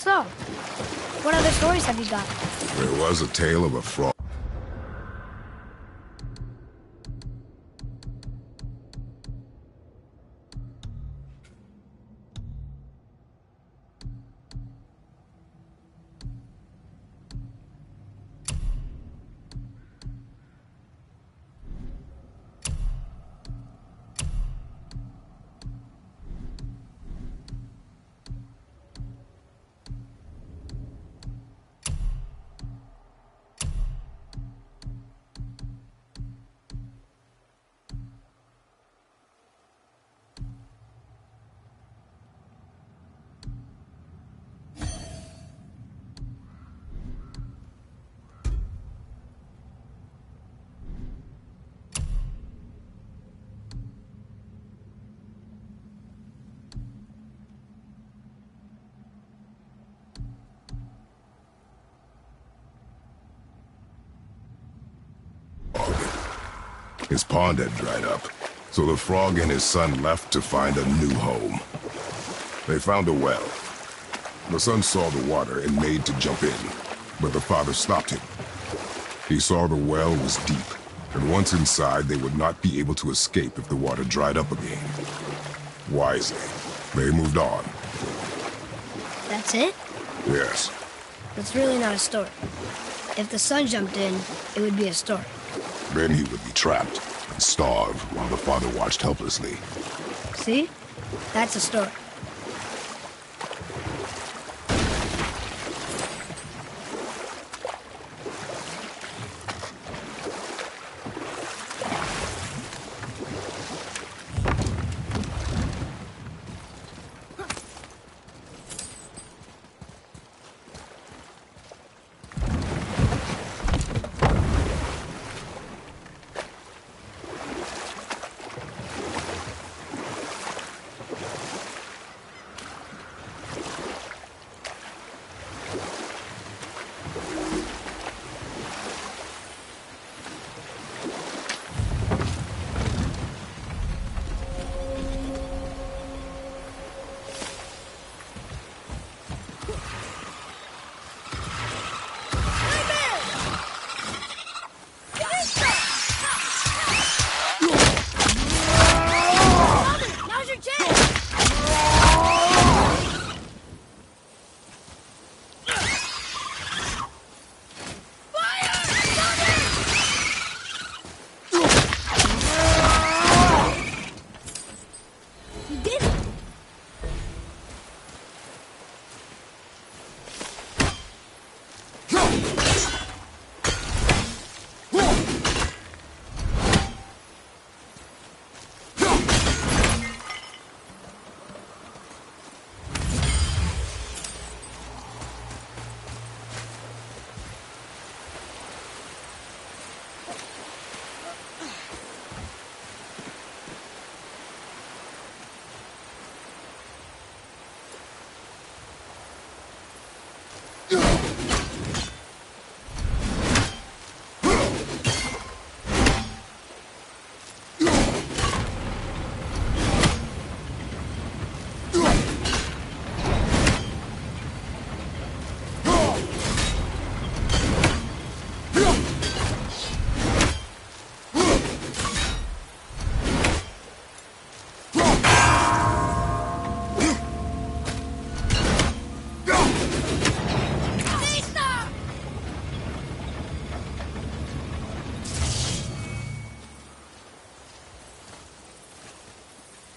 so? What other stories have you got? There was a tale of a frog. His pond had dried up, so the frog and his son left to find a new home. They found a well. The son saw the water and made to jump in, but the father stopped him. He saw the well was deep, and once inside they would not be able to escape if the water dried up again. Wisely, they moved on. That's it? Yes. That's really not a story. If the son jumped in, it would be a story. Then he would be trapped and starve while the father watched helplessly. See? That's a story.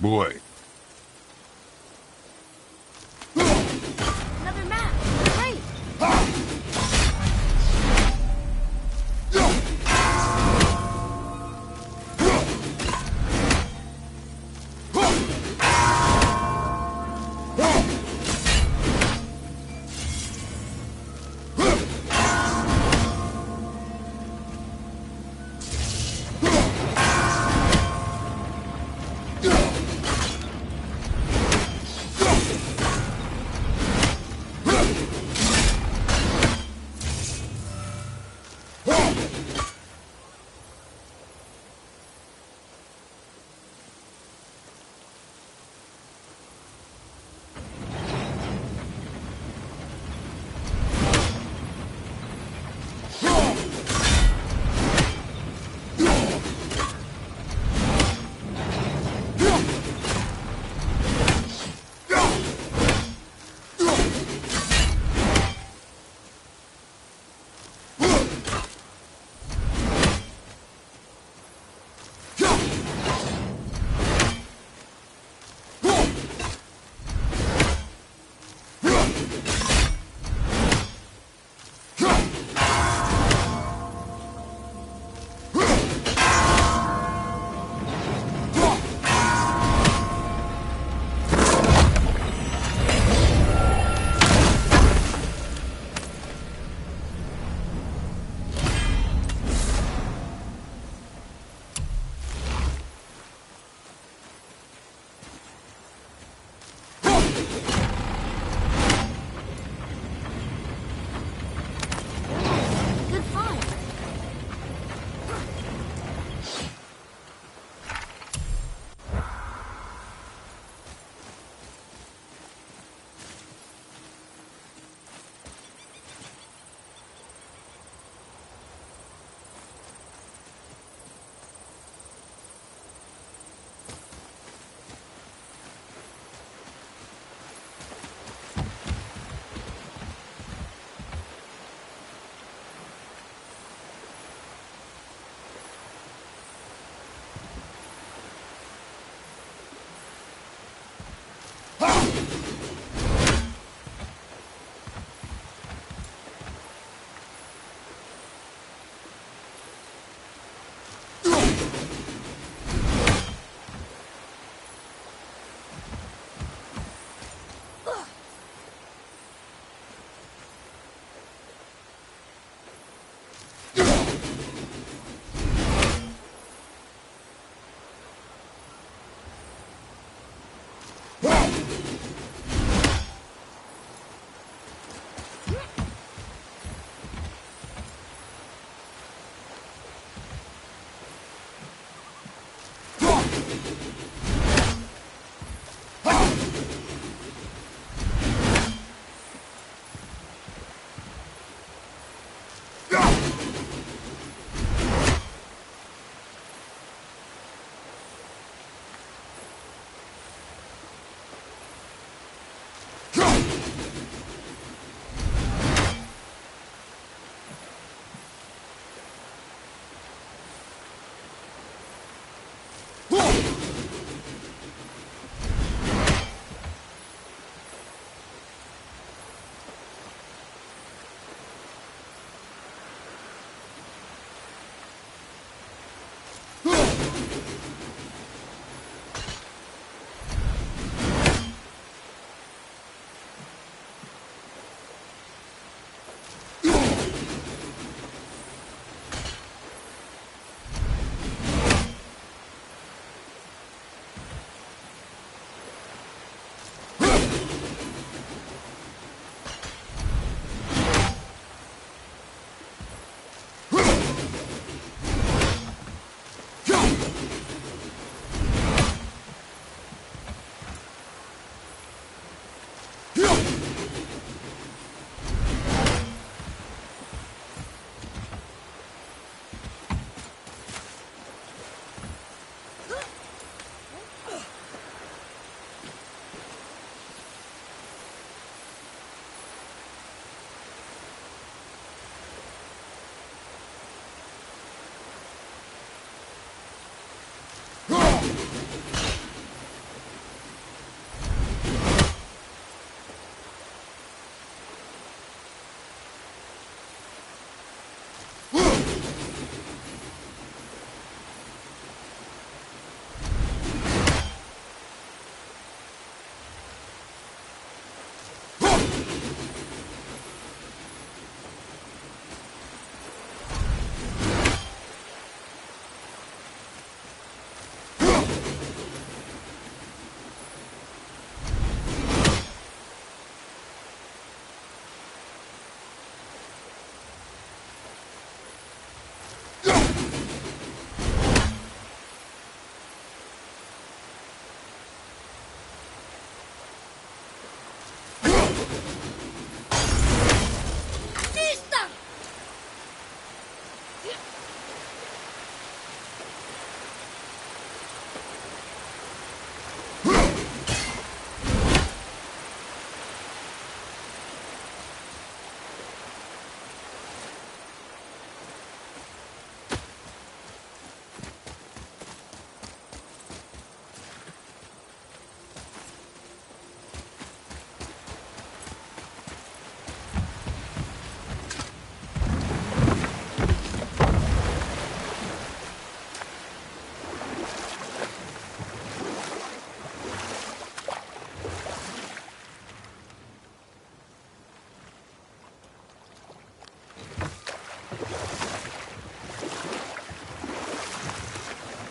Boy. Another map! Great!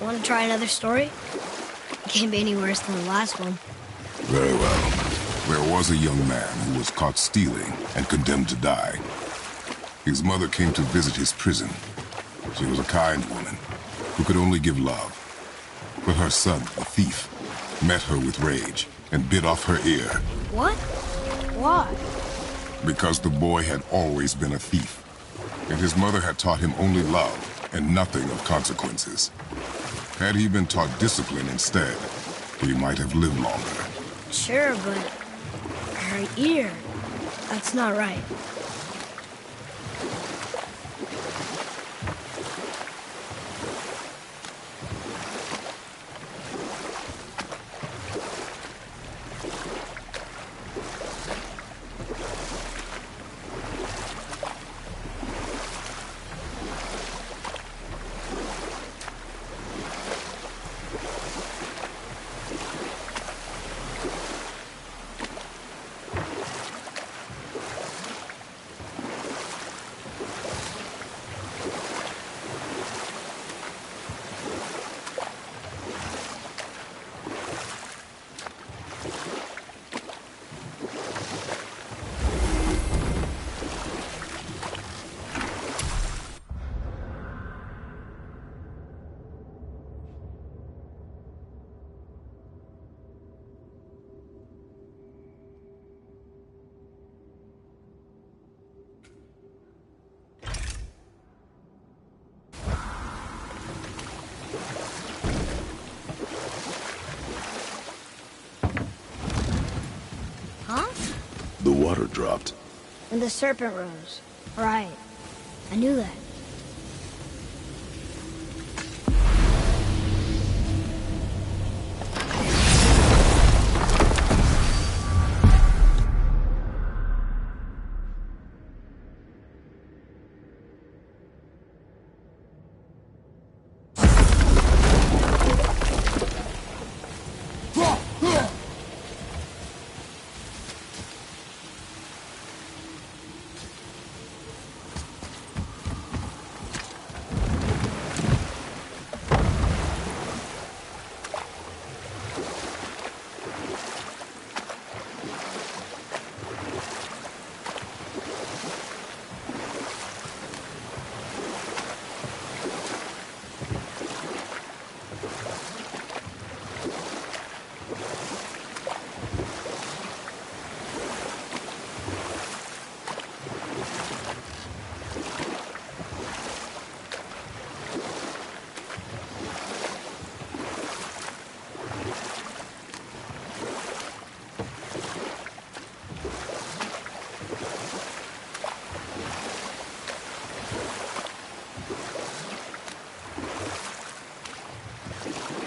Want to try another story? It can't be any worse than the last one. Very well. There was a young man who was caught stealing and condemned to die. His mother came to visit his prison. She was a kind woman who could only give love. But her son, the thief, met her with rage and bit off her ear. What? Why? Because the boy had always been a thief, and his mother had taught him only love and nothing of consequences. Had he been taught discipline instead, he might have lived longer. Sure, but her ear, that's not right. Huh? The water dropped. And the serpent rose. Right. I knew that.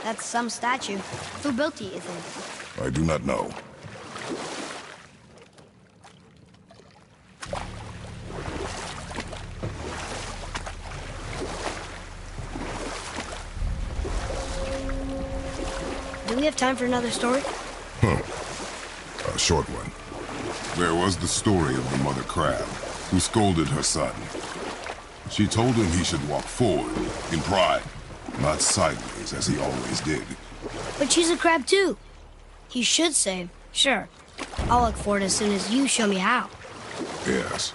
That's some statue. Who built it, you think? I do not know. Do we have time for another story? A short one. There was the story of the mother crab, who scolded her son. She told him he should walk forward, in pride, not sideways as he always did. But she's a crab too. He should save, sure. I'll look for it as soon as you show me how. Yes,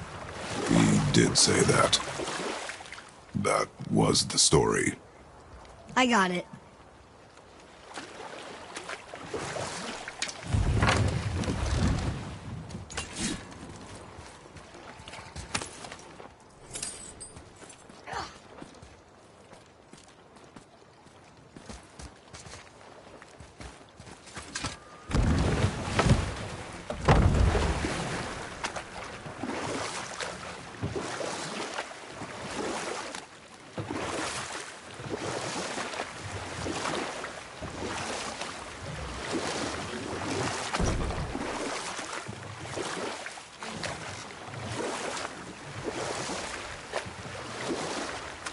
he did say that. That was the story. I got it.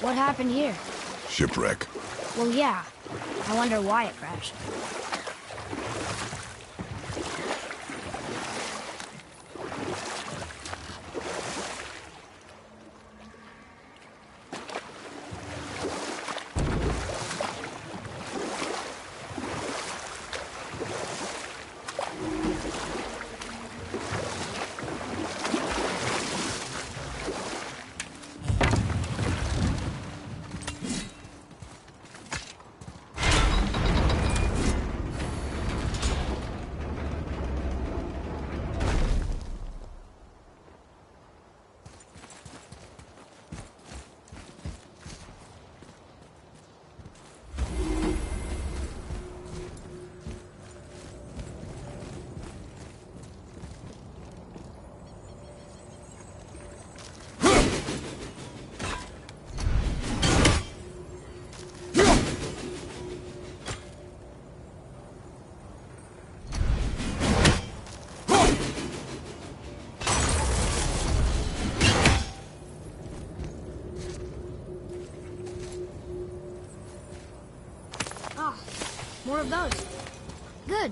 What happened here? Shipwreck. Well, yeah. I wonder why it crashed. More of those. Good.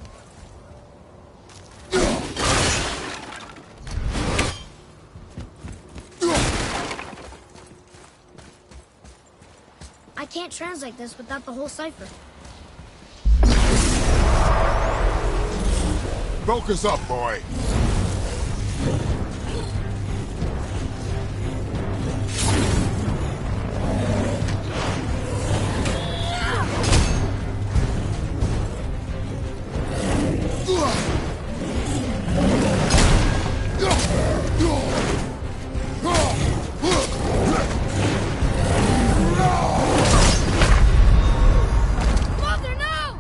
I can't translate this without the whole cipher. Focus up, boy. Mother, no!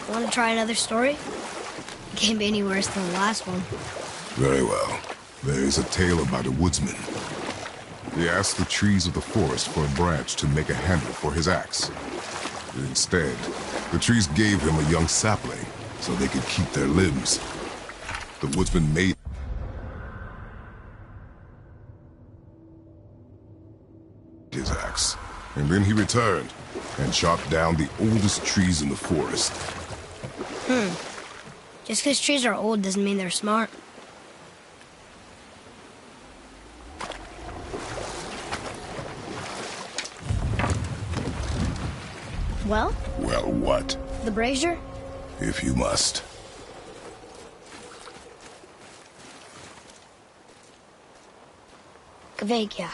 Want to try another story? It can't be any worse than the last one. Very well. There is a tale about a woodsman. He asked the trees of the forest for a branch to make a handle for his axe. Instead, the trees gave him a young sapling so they could keep their limbs. The woodsman made his axe, and then he returned and chopped down the oldest trees in the forest. Just because trees are old doesn't mean they're smart. Well? Well, what? The brazier? If you must. Kvekia.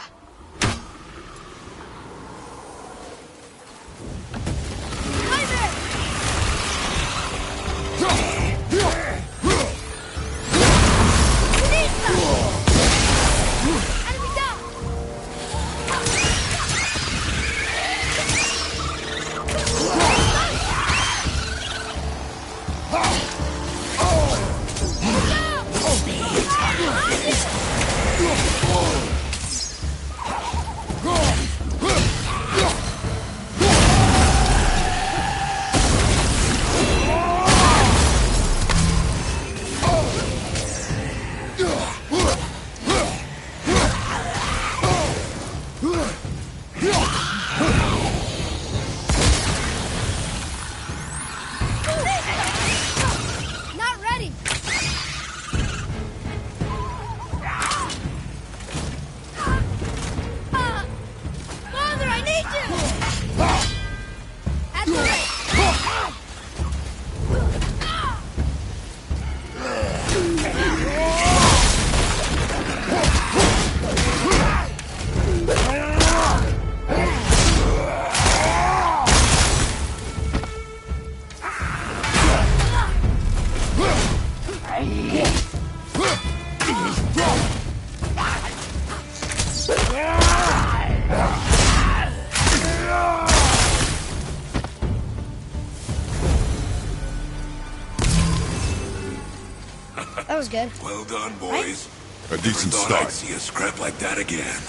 That was good. Well done, boys. A decent Thought start. I'd see a scrap like that again.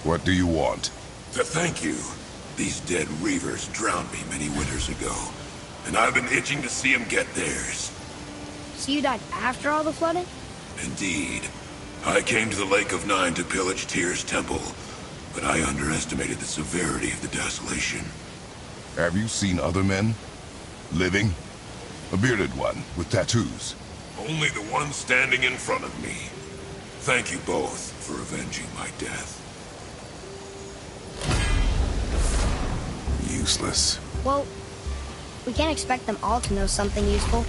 What do you want? To thank you. These dead reavers drowned me many winters ago, and I've been itching to see them get theirs. So you died after all the flooding? Indeed. I came to the Lake of Nine to pillage Tyr's temple, but I underestimated the severity of the desolation. Have you seen other men? Living? A bearded one with tattoos? Only the one standing in front of me. Thank you both for avenging my death. Useless. Well, we can't expect them all to know something useful.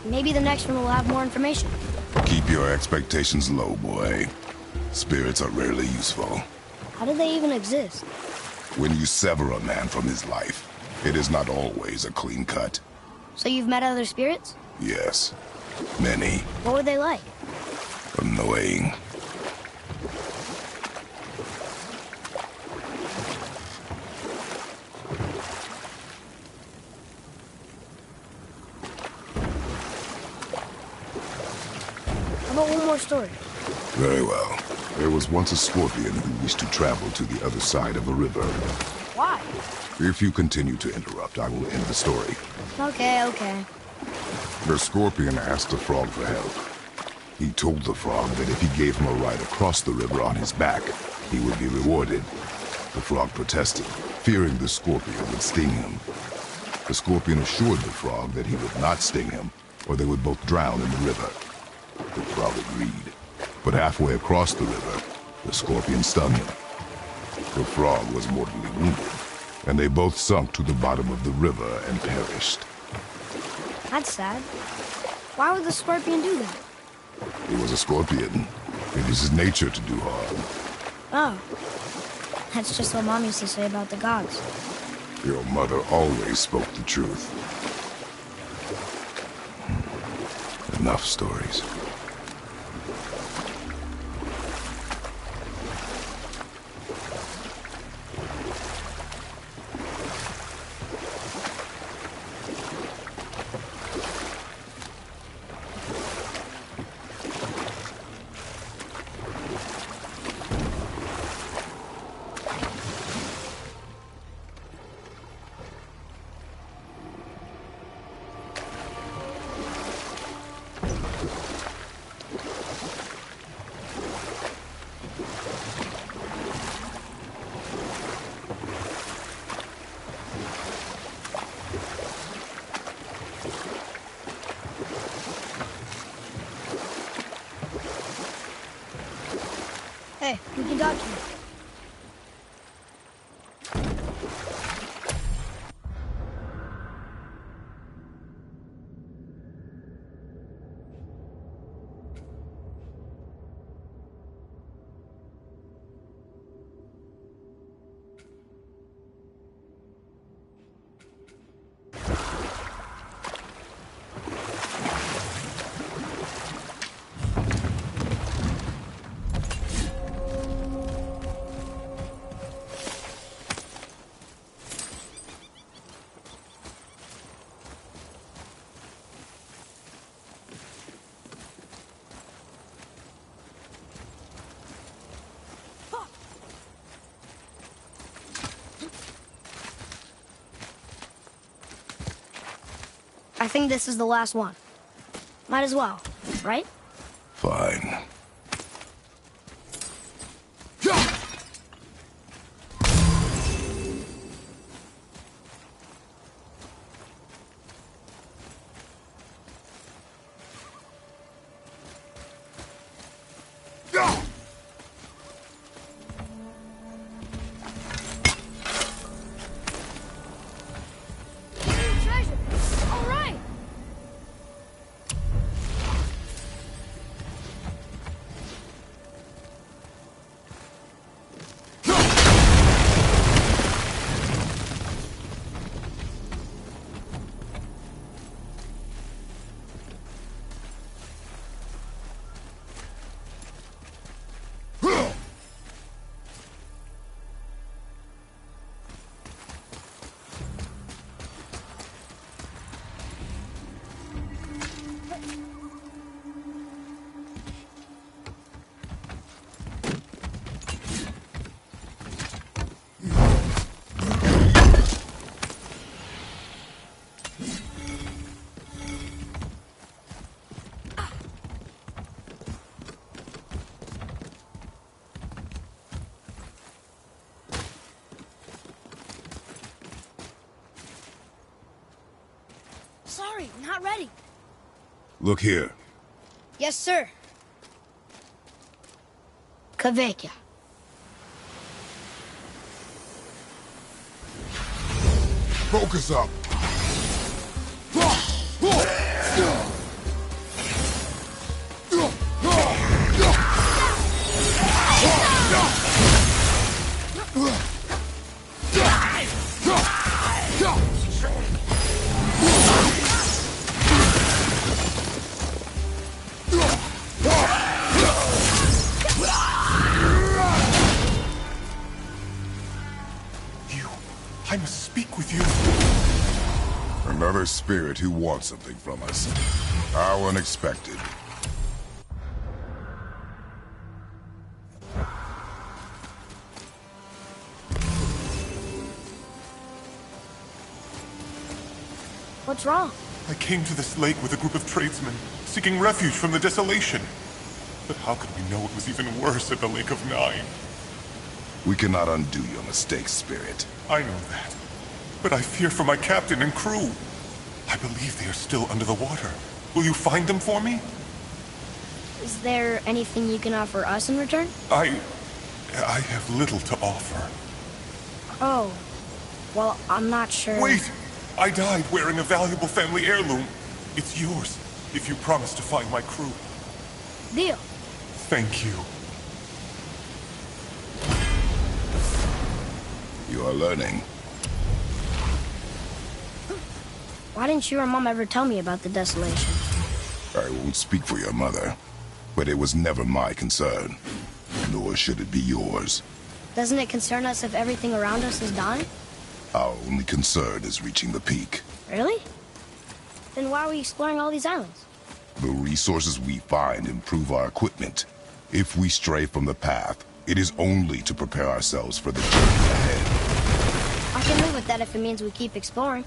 Maybe the next one will have more information. Keep your expectations low, boy. Spirits are rarely useful. How do they even exist? When you sever a man from his life, it is not always a clean cut. So you've met other spirits? Yes. Many. What were they like? Annoying. How about one more story? Very well. There was once a scorpion who wished to travel to the other side of a river. Why? If you continue to interrupt, I will end the story. Okay. The scorpion asked the frog for help. He told the frog that if he gave him a ride across the river on his back, he would be rewarded. The frog protested, fearing the scorpion would sting him. The scorpion assured the frog that he would not sting him, or they would both drown in the river. The frog agreed, but halfway across the river, the scorpion stung him. The frog was mortally wounded, and they both sunk to the bottom of the river and perished. That's sad. Why would the scorpion do that? He was a scorpion. It is his nature to do harm. Oh. That's just what Mom used to say about the gods. Your mother always spoke the truth. Enough stories. Hey, we can dodge here. I think this is the last one. Might as well, right? Fine. Treasure! All right! Sorry, not ready. Look here. Yes, sir. Kvekia. Focus up. I must speak with you. Another spirit who wants something from us. How unexpected. What's wrong? I came to this lake with a group of tradesmen, seeking refuge from the desolation. But how could we know it was even worse at the Lake of Nine? We cannot undo your mistakes, Spirit. I know that. But I fear for my captain and crew. I believe they are still under the water. Will you find them for me? Is there anything you can offer us in return? I have little to offer. Oh. Well, I'm not sure. Wait! I died wearing a valuable family heirloom. It's yours, if you promise to find my crew. Deal. Thank you. You are learning. Why didn't you or Mom ever tell me about the desolation? I won't speak for your mother, but it was never my concern. Nor should it be yours. Doesn't it concern us if everything around us is dying? Our only concern is reaching the peak. Really? Then why are we exploring all these islands? The resources we find improve our equipment. If we stray from the path, it is only to prepare ourselves for the journey ahead. I can live with that if it means we keep exploring.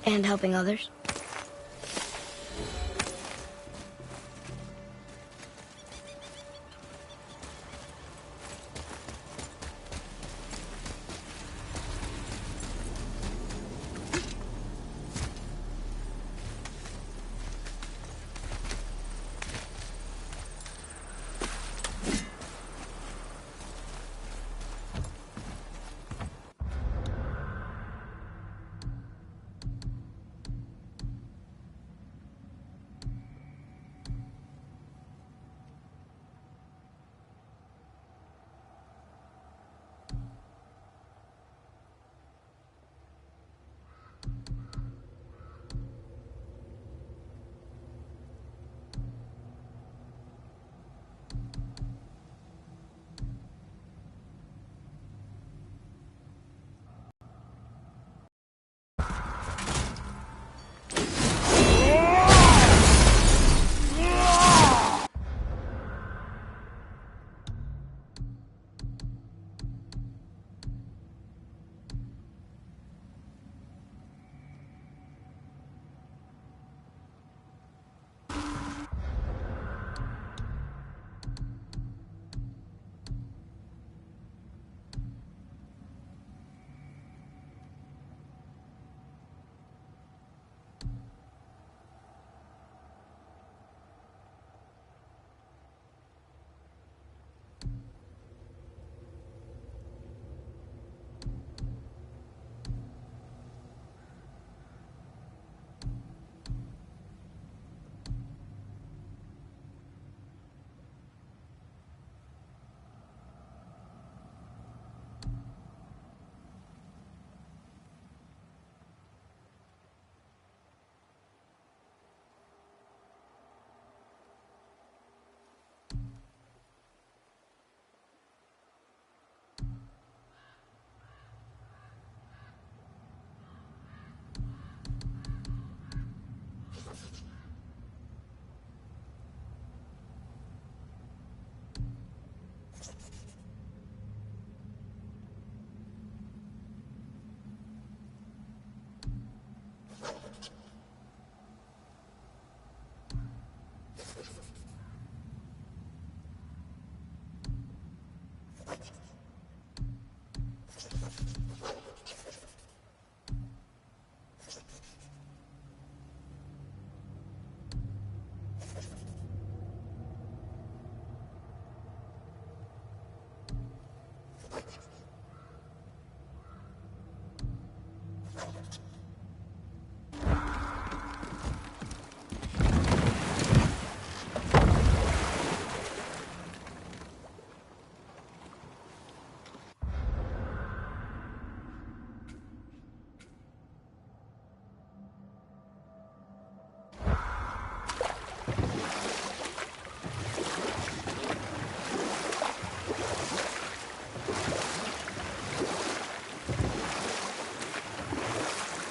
And helping others.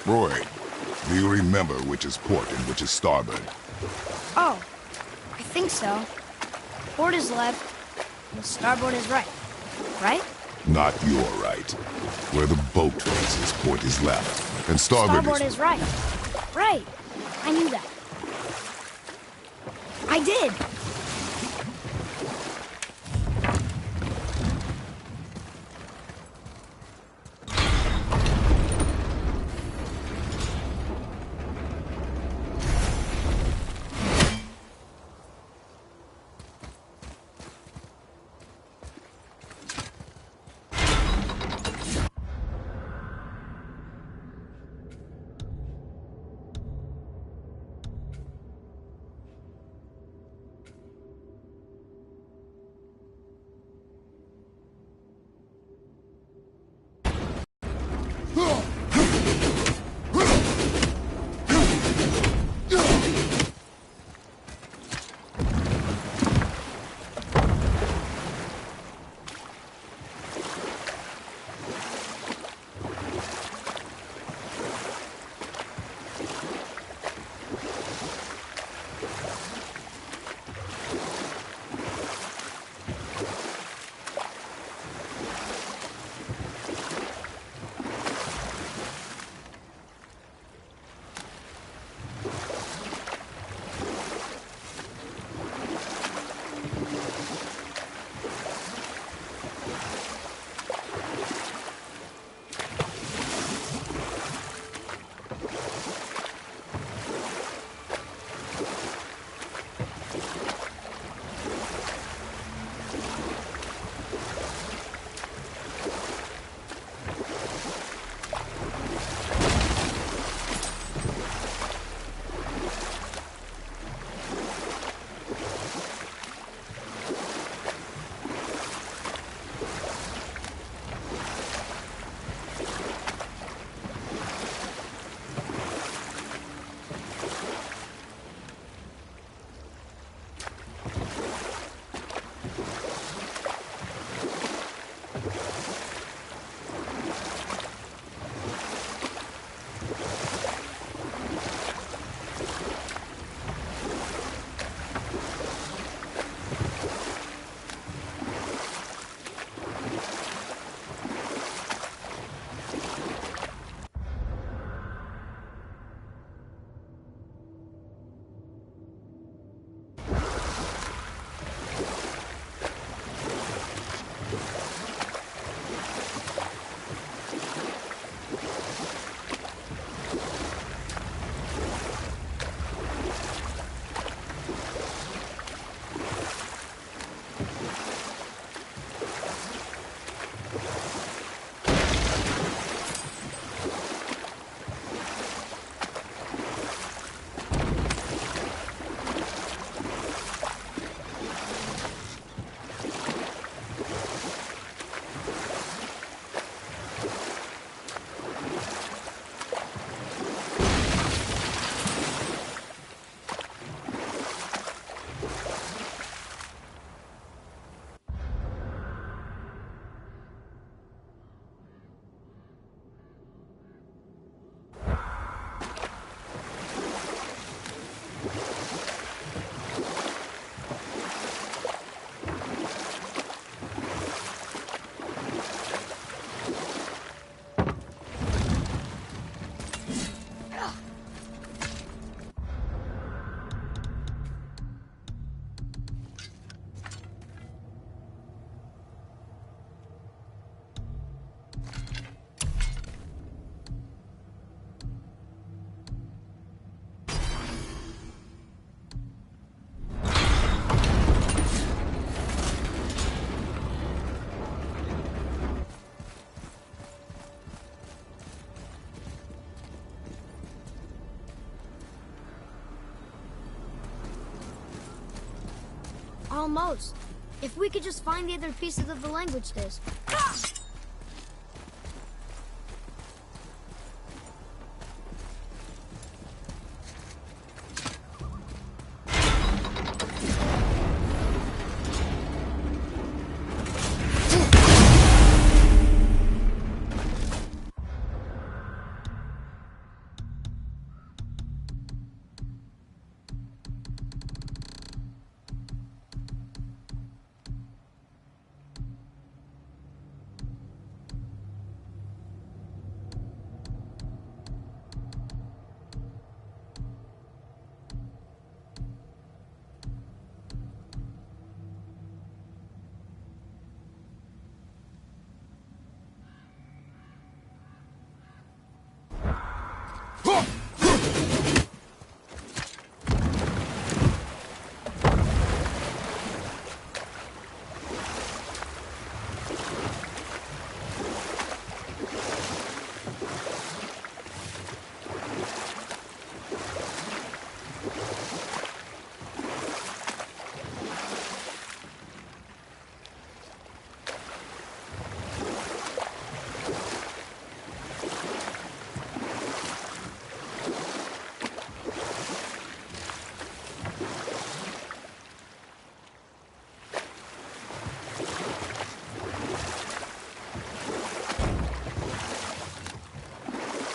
Roy, do you remember which is port and which is starboard? Oh, I think so. Port is left, and starboard is right. Right? Not your right. Where the boat faces, port is left, and starboard Starboard is right. Right. I knew that. I did. Almost. If we could just find the other pieces of the language disc.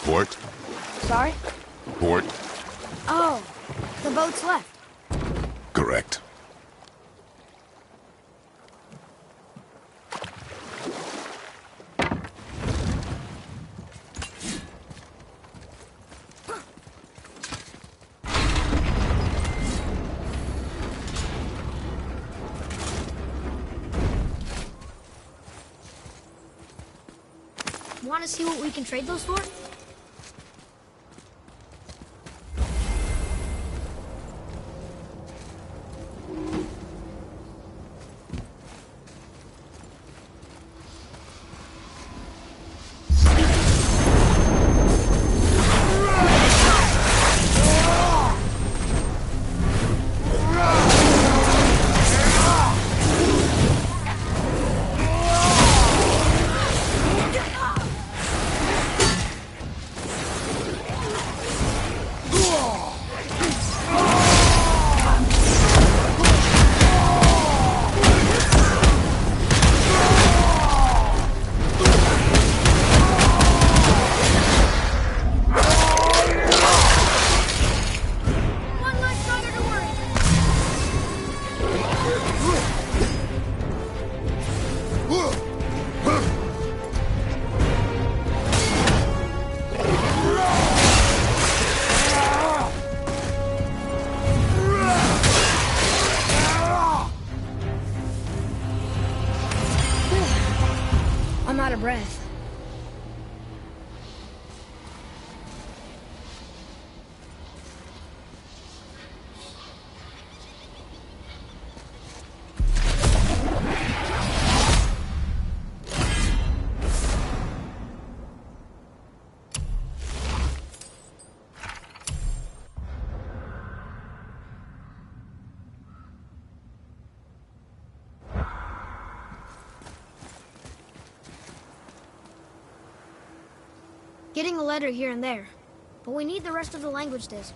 Port? Sorry? Port? Oh, the boat's left. Correct. Want to see what we can trade those for? I'm out of breath. Getting a letter here and there, but we need the rest of the language disc.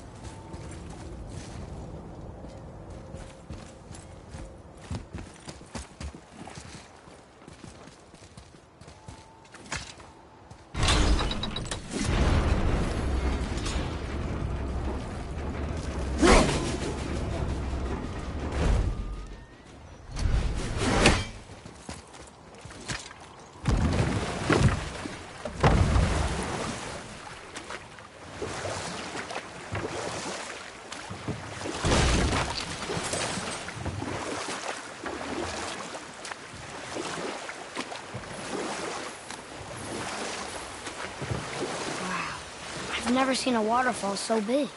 I've never seen a waterfall so big.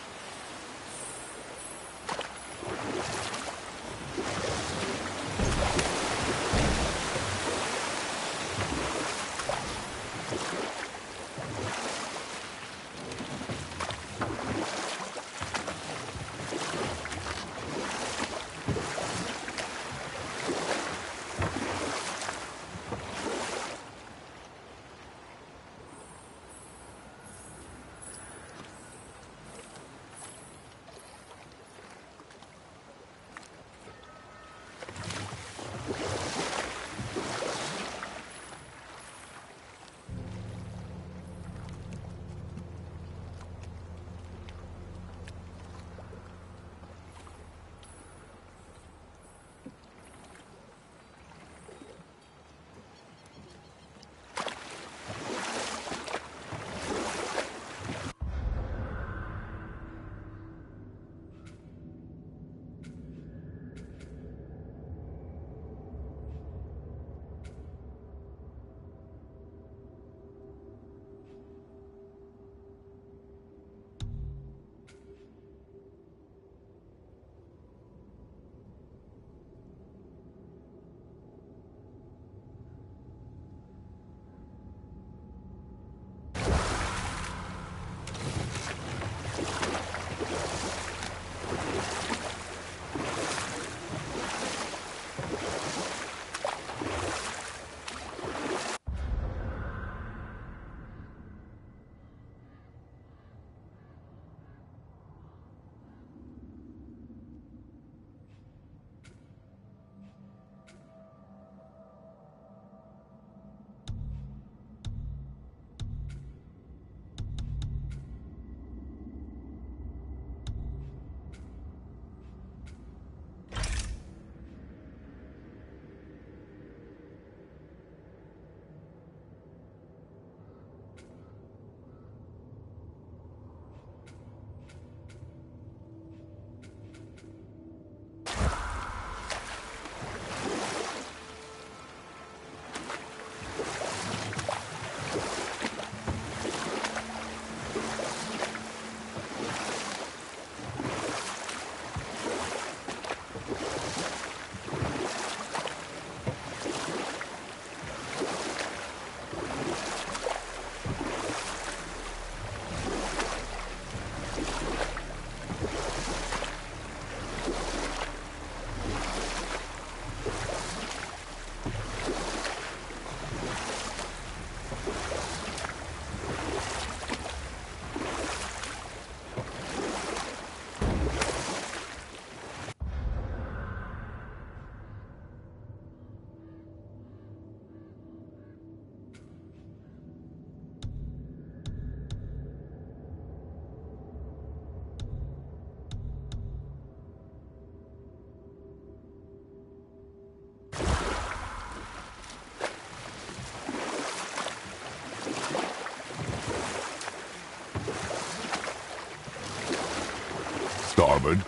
Starboard.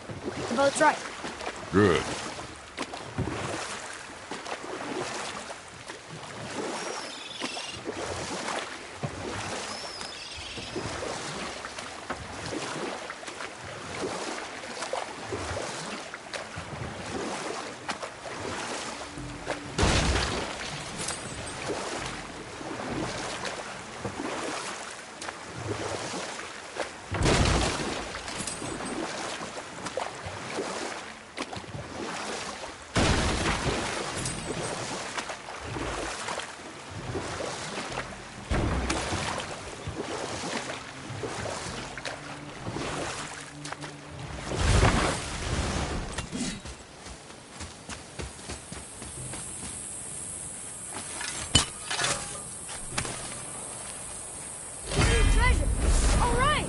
The boat's right. Good. Treasure! All right!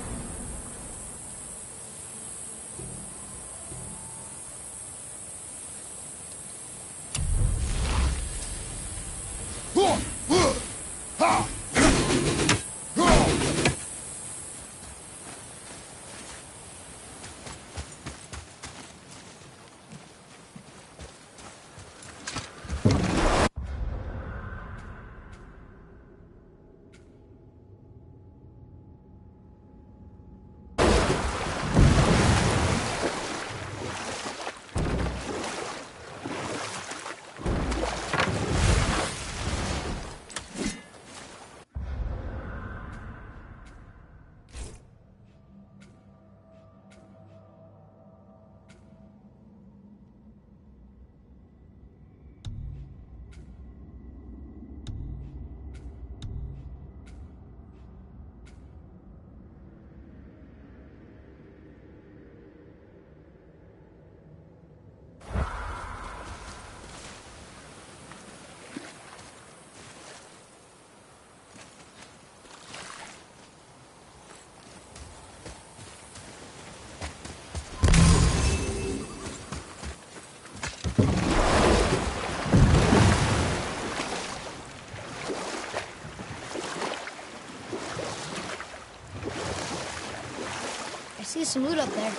I see some loot up there.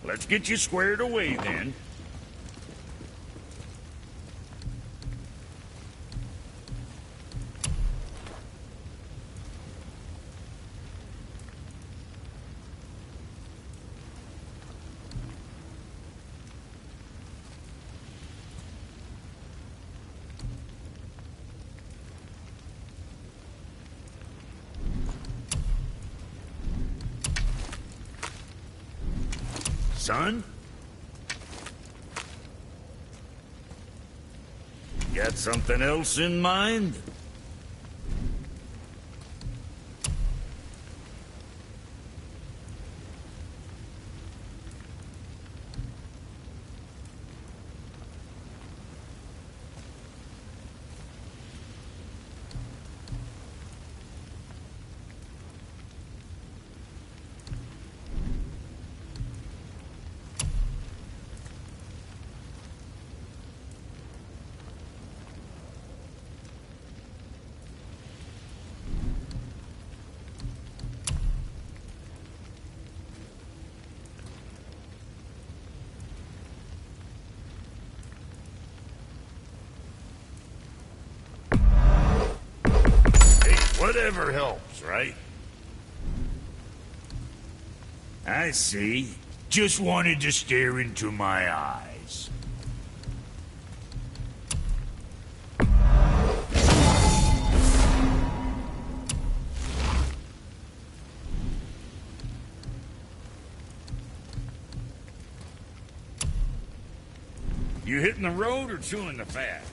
Let's get you squared away, then. Son? Got something else in mind? Whatever helps, right? I see. Just wanted to stare into my eyes. You hitting the road or chewing the fat?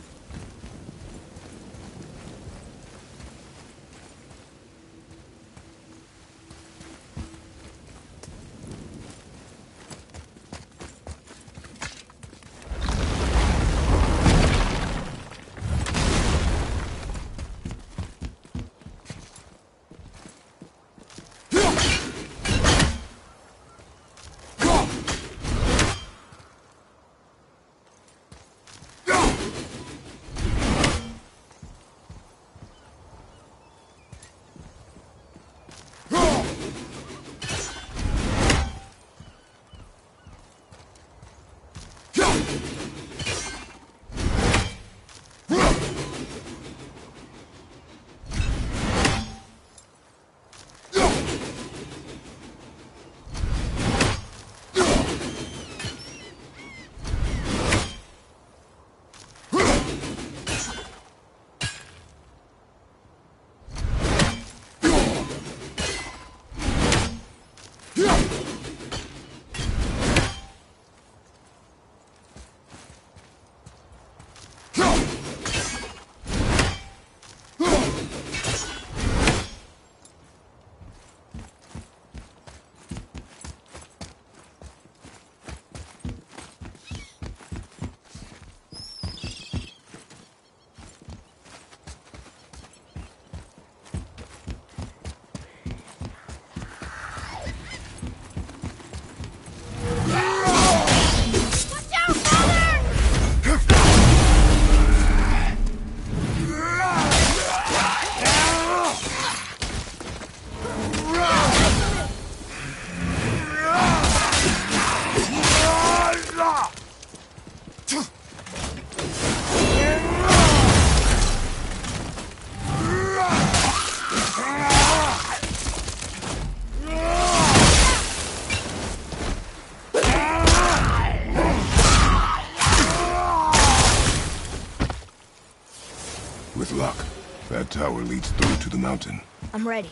With luck, that tower leads through to the mountain. I'm ready.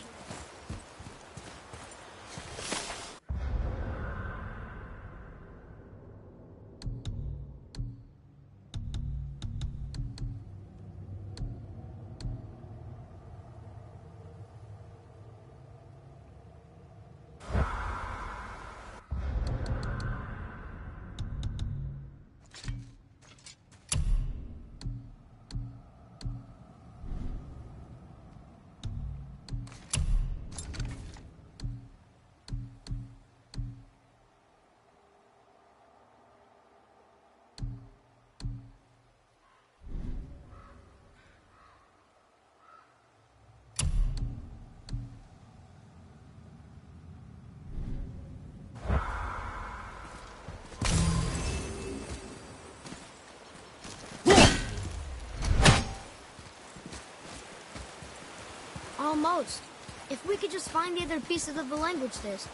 Almost. If we could just find the other pieces of the language this.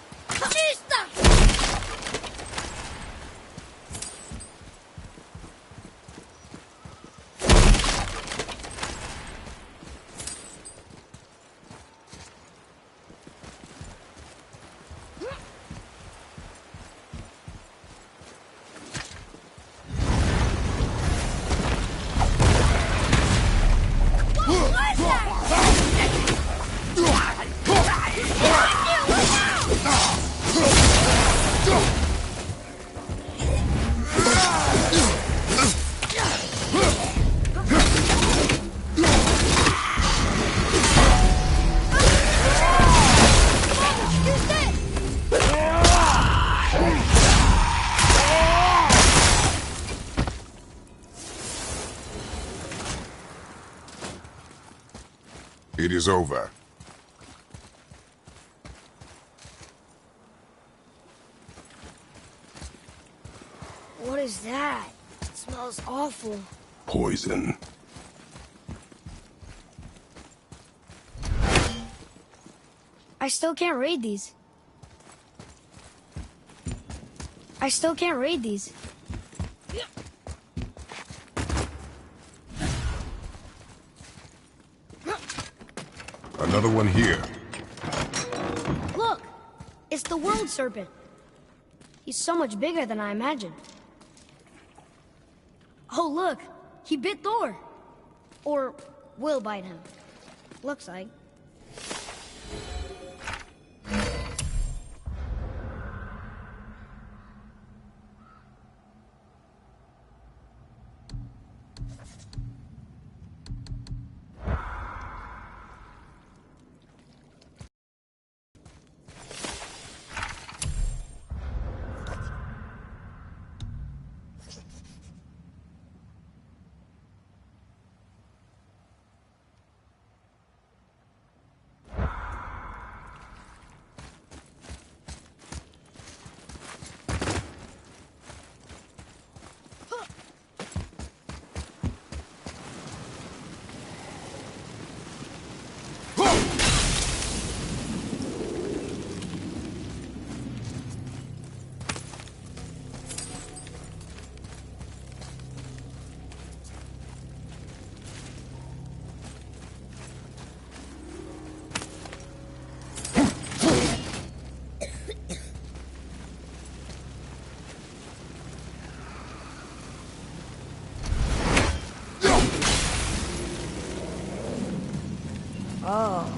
It is over. What is that? It smells awful. Poison. I still can't read these. I still can't read these. Another one here. Look! It's the world serpent. He's so much bigger than I imagined. Oh, look! He bit Thor! Or will bite him. Looks like. Oh.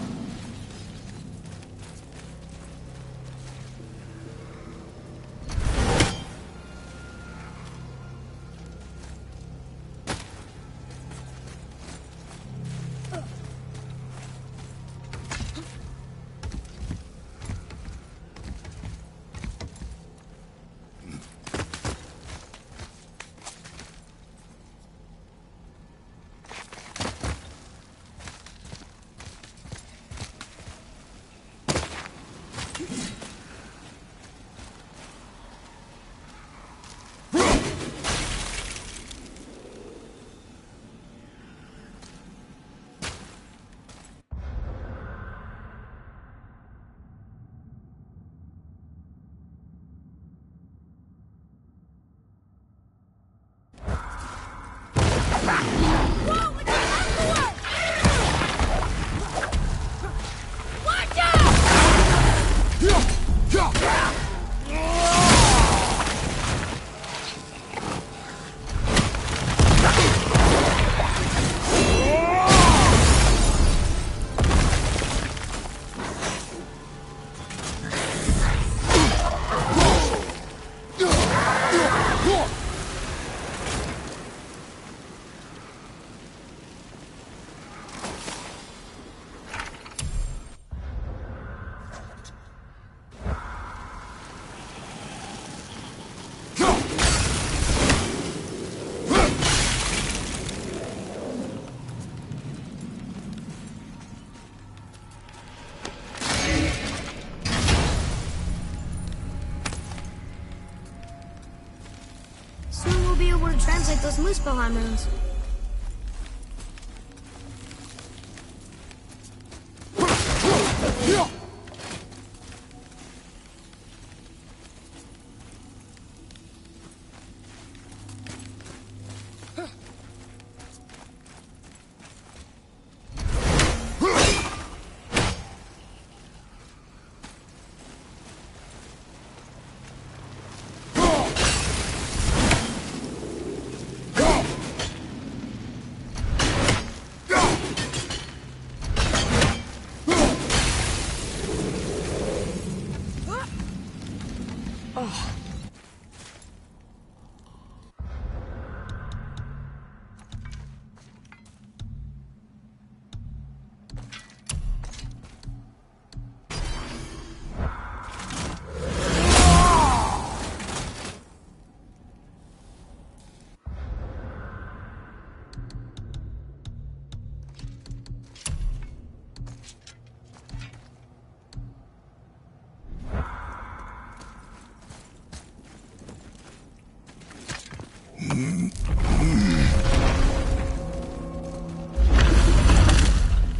Soon we'll be able to translate those Muspelheim runes.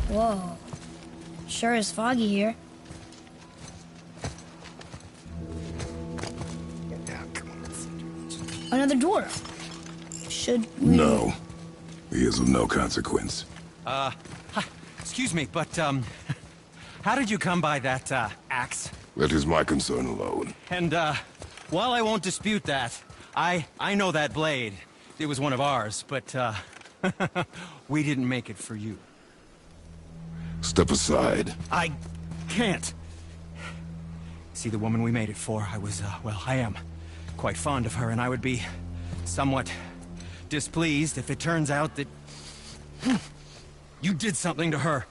Whoa. Sure is foggy here. Another dwarf. Should we... No. He is of no consequence. Hi. Excuse me, but, how did you come by that, axe? That is my concern alone. And, while I won't dispute that, I know that blade. it was one of ours, but, we didn't make it for you. Step aside. I can't. See, the woman we made it for, well, I am quite fond of her, and I would be somewhat displeased if it turns out that you did something to her.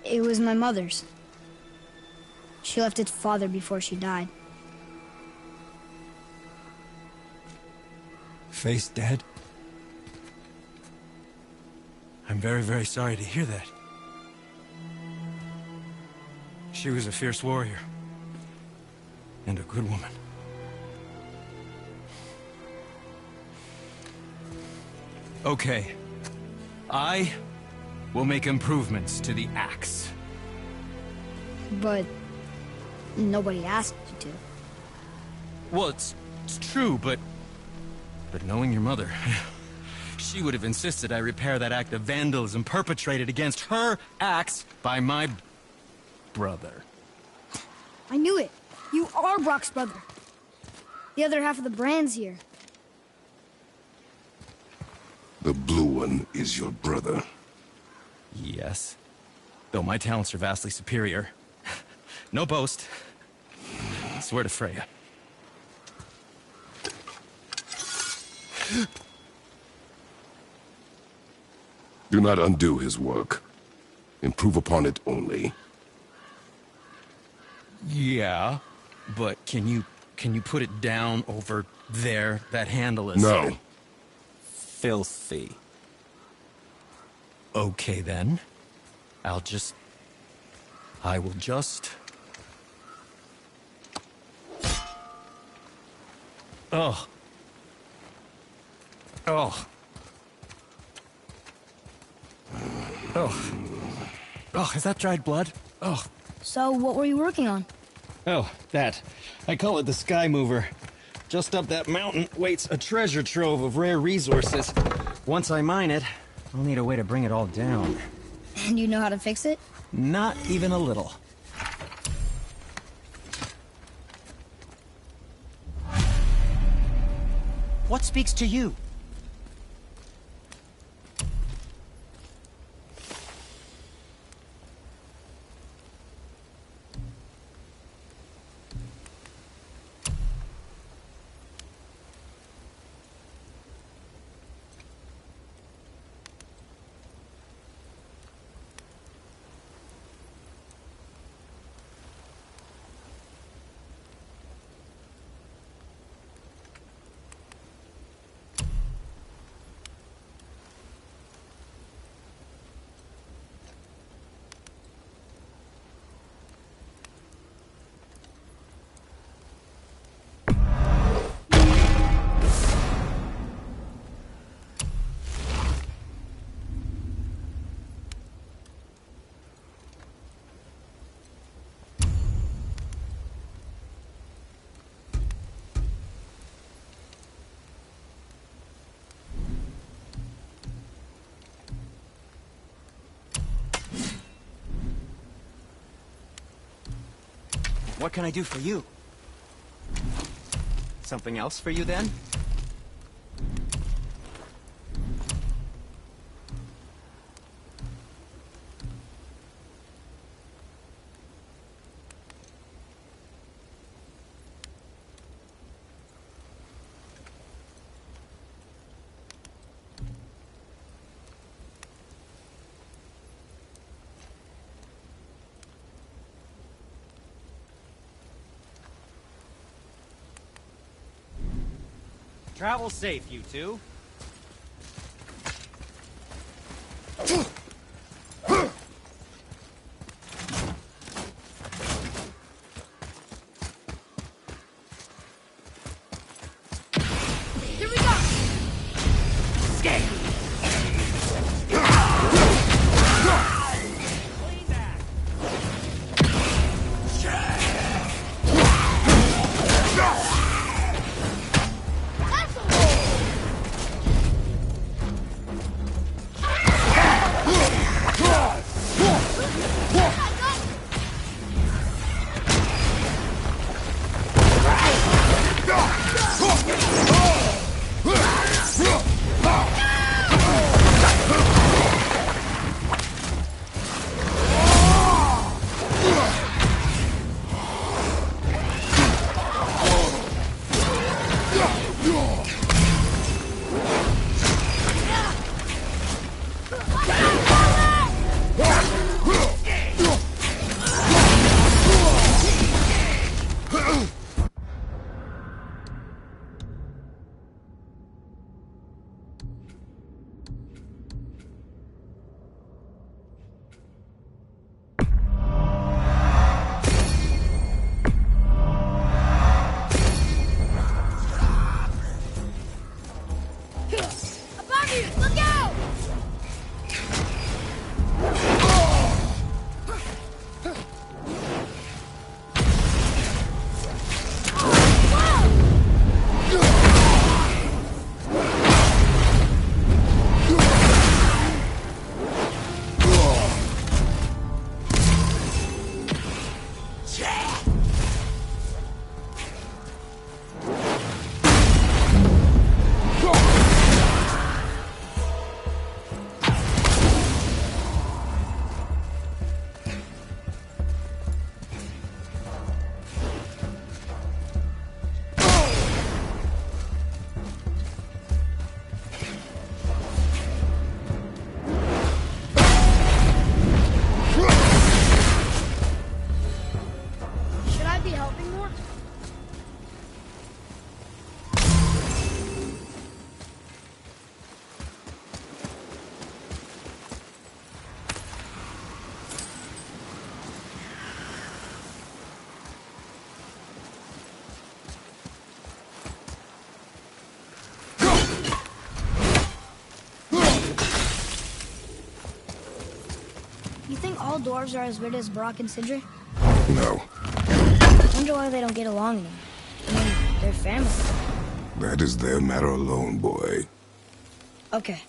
It was my mother's. She left its father before she died. Faye's dead? I'm very, very sorry to hear that. She was a fierce warrior. And a good woman. Okay. I will make improvements to the axe. But nobody asked you to. Well, it's true, but knowing your mother, she would have insisted I repair that act of vandalism perpetrated against her axe by my brother. I knew it. You are Brock's brother. The other half of the brand's here. The blue one is your brother. Yes. Though my talents are vastly superior. No boast. I swear to Freya. Do not undo his work. Improve upon it only. Yeah, but can you put it down over there? That handle is... No. Filthy. Okay, then. I will just... Oh. Oh. Oh. Oh, is that dried blood? Oh. So, what were you working on? Oh, that. I call it the Sky Mover. Just up that mountain waits a treasure trove of rare resources. Once I mine it, I'll need a way to bring it all down. And you know how to fix it? Not even a little. What speaks to you? What can I do for you? Something else for you, then? Travel safe, you two. Here we go! Oh! You think all dwarves are as weird as Brock and Sindri? No, I wonder why they don't get along anymore. I mean, they're family. that is their matter alone, boy. Okay.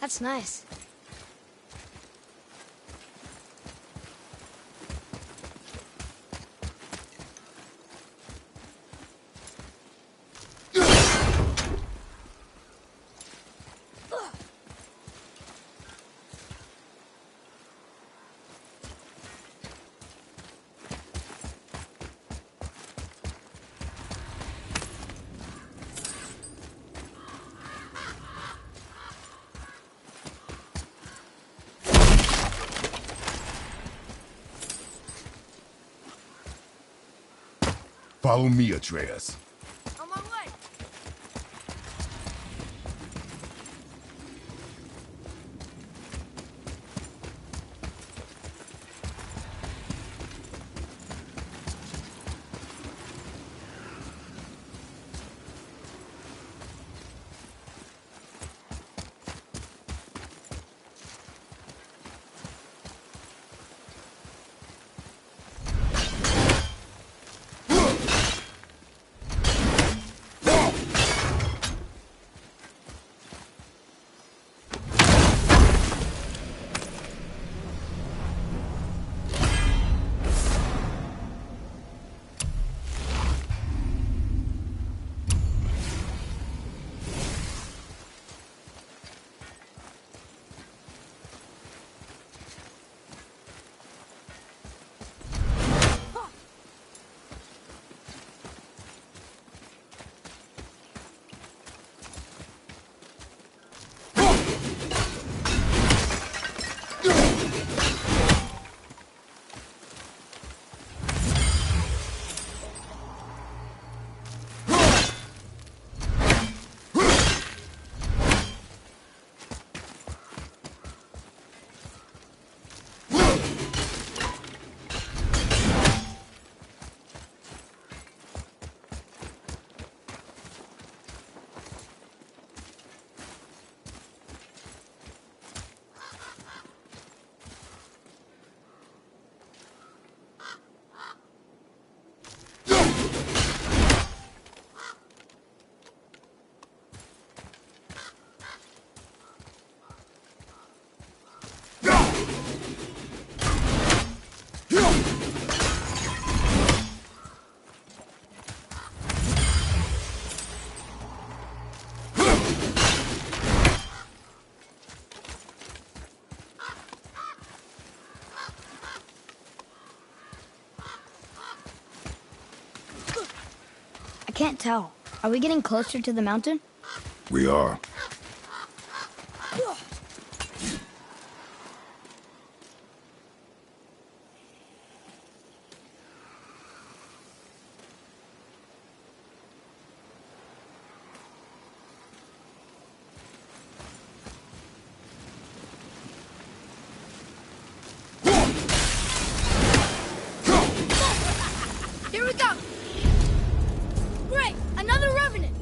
That's nice. Follow me, Atreus. On my way. I can't tell. Are we getting closer to the mountain? We are. Here we go! Great! Another revenant!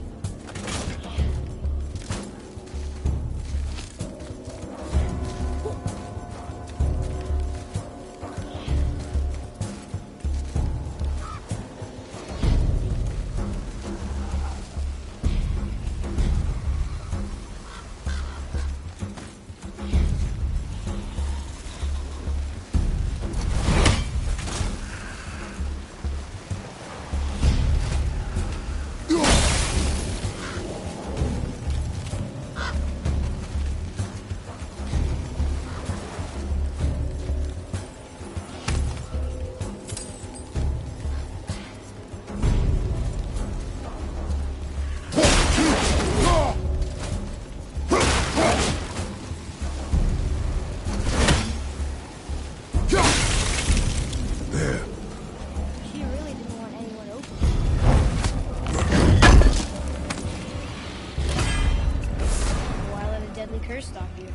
sure stop you.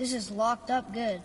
This is locked up good.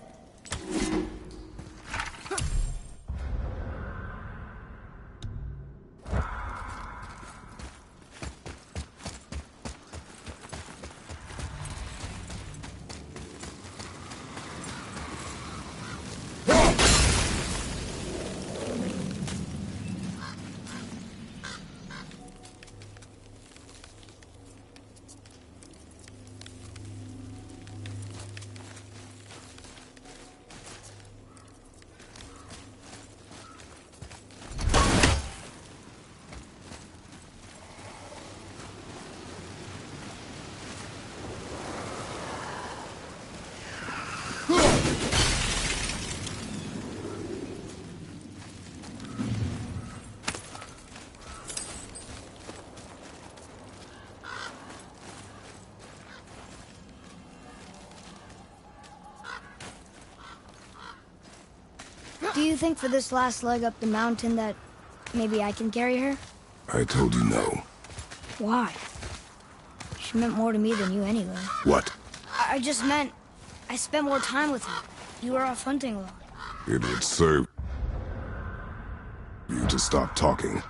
Do you think for this last leg up the mountain that maybe I can carry her? I told you no. Why? She meant more to me than you anyway. What? I just meant I spent more time with her. You were off hunting a lot. It would serve you to stop talking.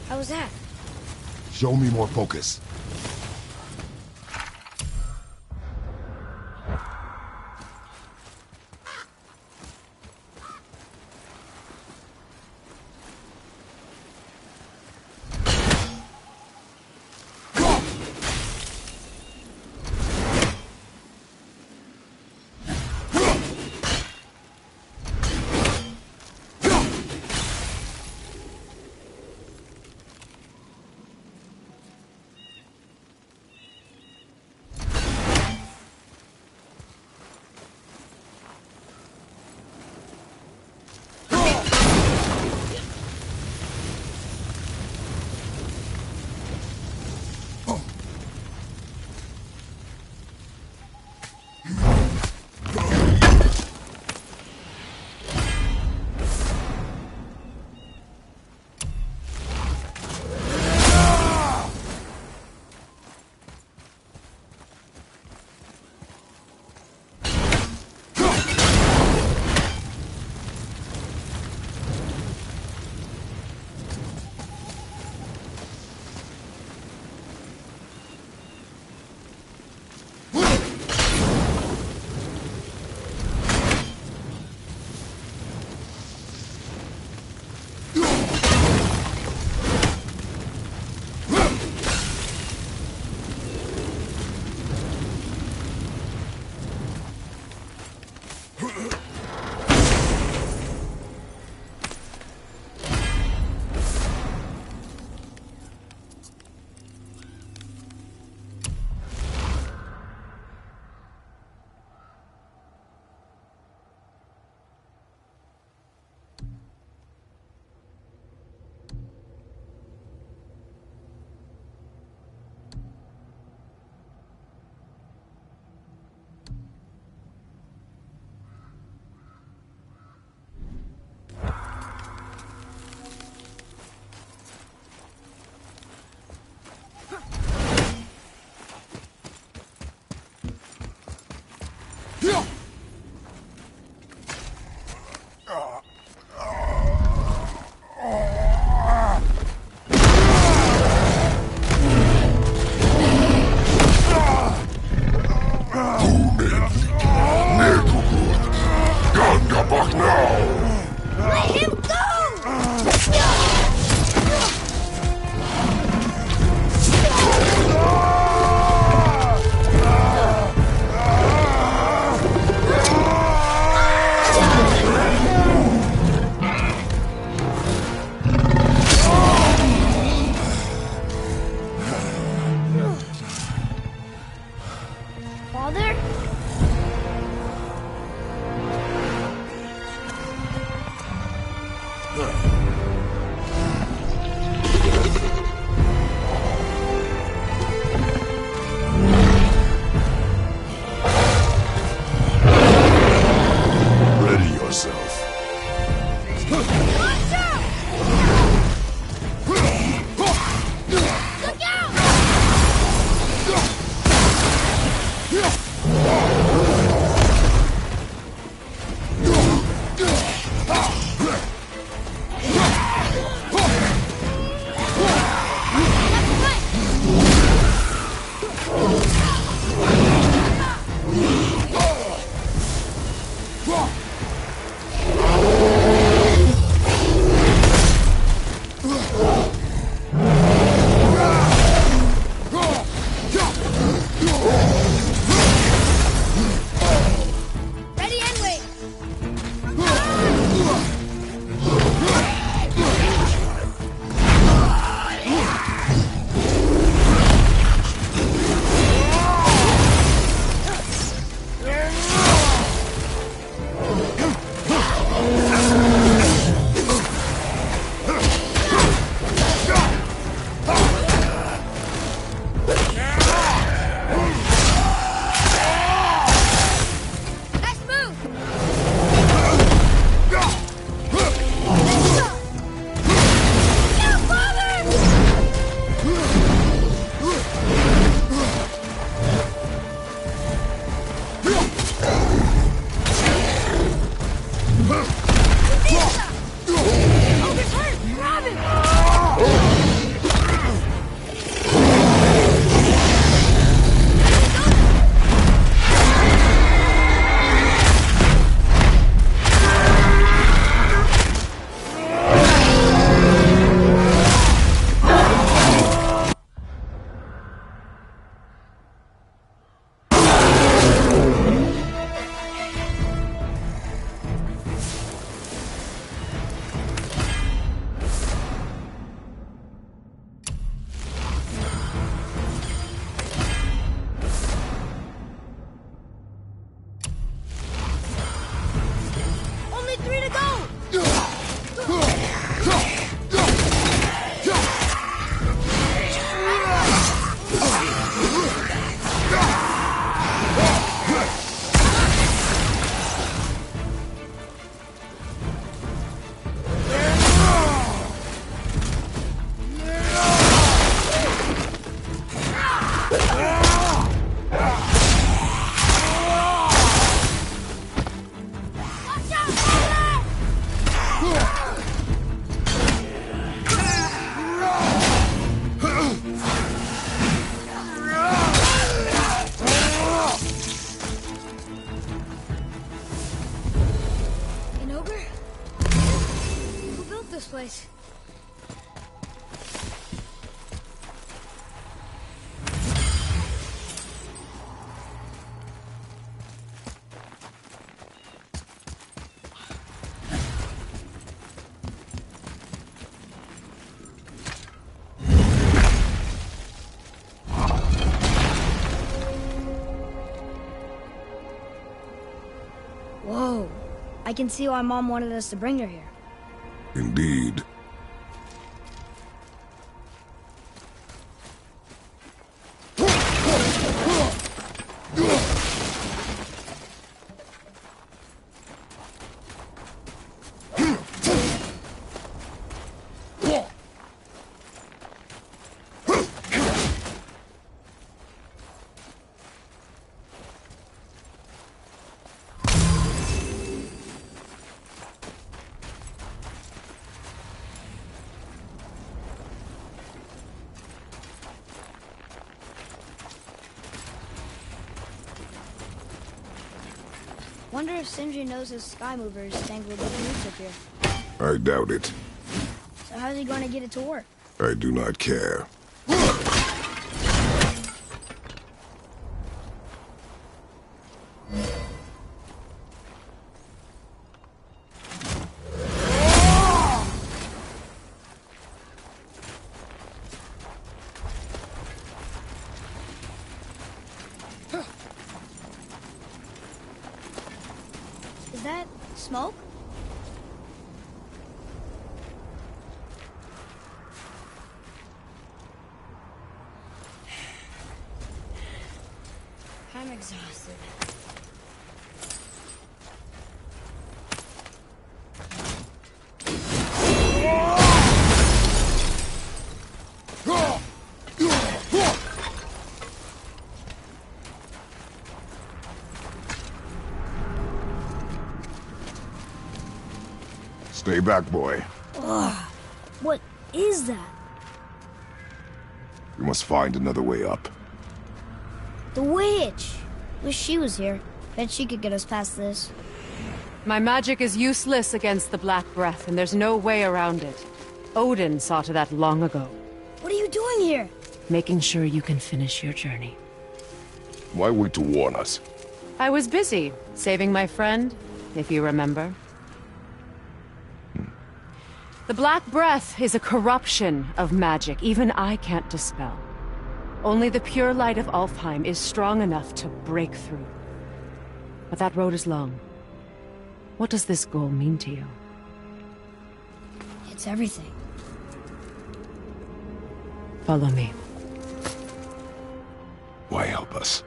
How was that? Show me more focus. this place. Whoa. I can see why Mom wanted us to bring her here. Indeed. Wonder if Sindri knows his sky mover is tangled with the roots up here. I doubt it. So how's he going to get it to work? I do not care. Is that smoke? I'm exhausted. Stay back, boy. Ugh. What is that? We must find another way up. The witch! Wish she was here. Bet she could get us past this. My magic is useless against the Black Breath, and there's no way around it. Odin saw to that long ago. What are you doing here? Making sure you can finish your journey. Why wait to warn us? I was busy, saving my friend, if you remember. The Black Breath is a corruption of magic even I can't dispel. Only the pure light of Alfheim is strong enough to break through. But that road is long. What does this goal mean to you? It's everything. Follow me. Why help us?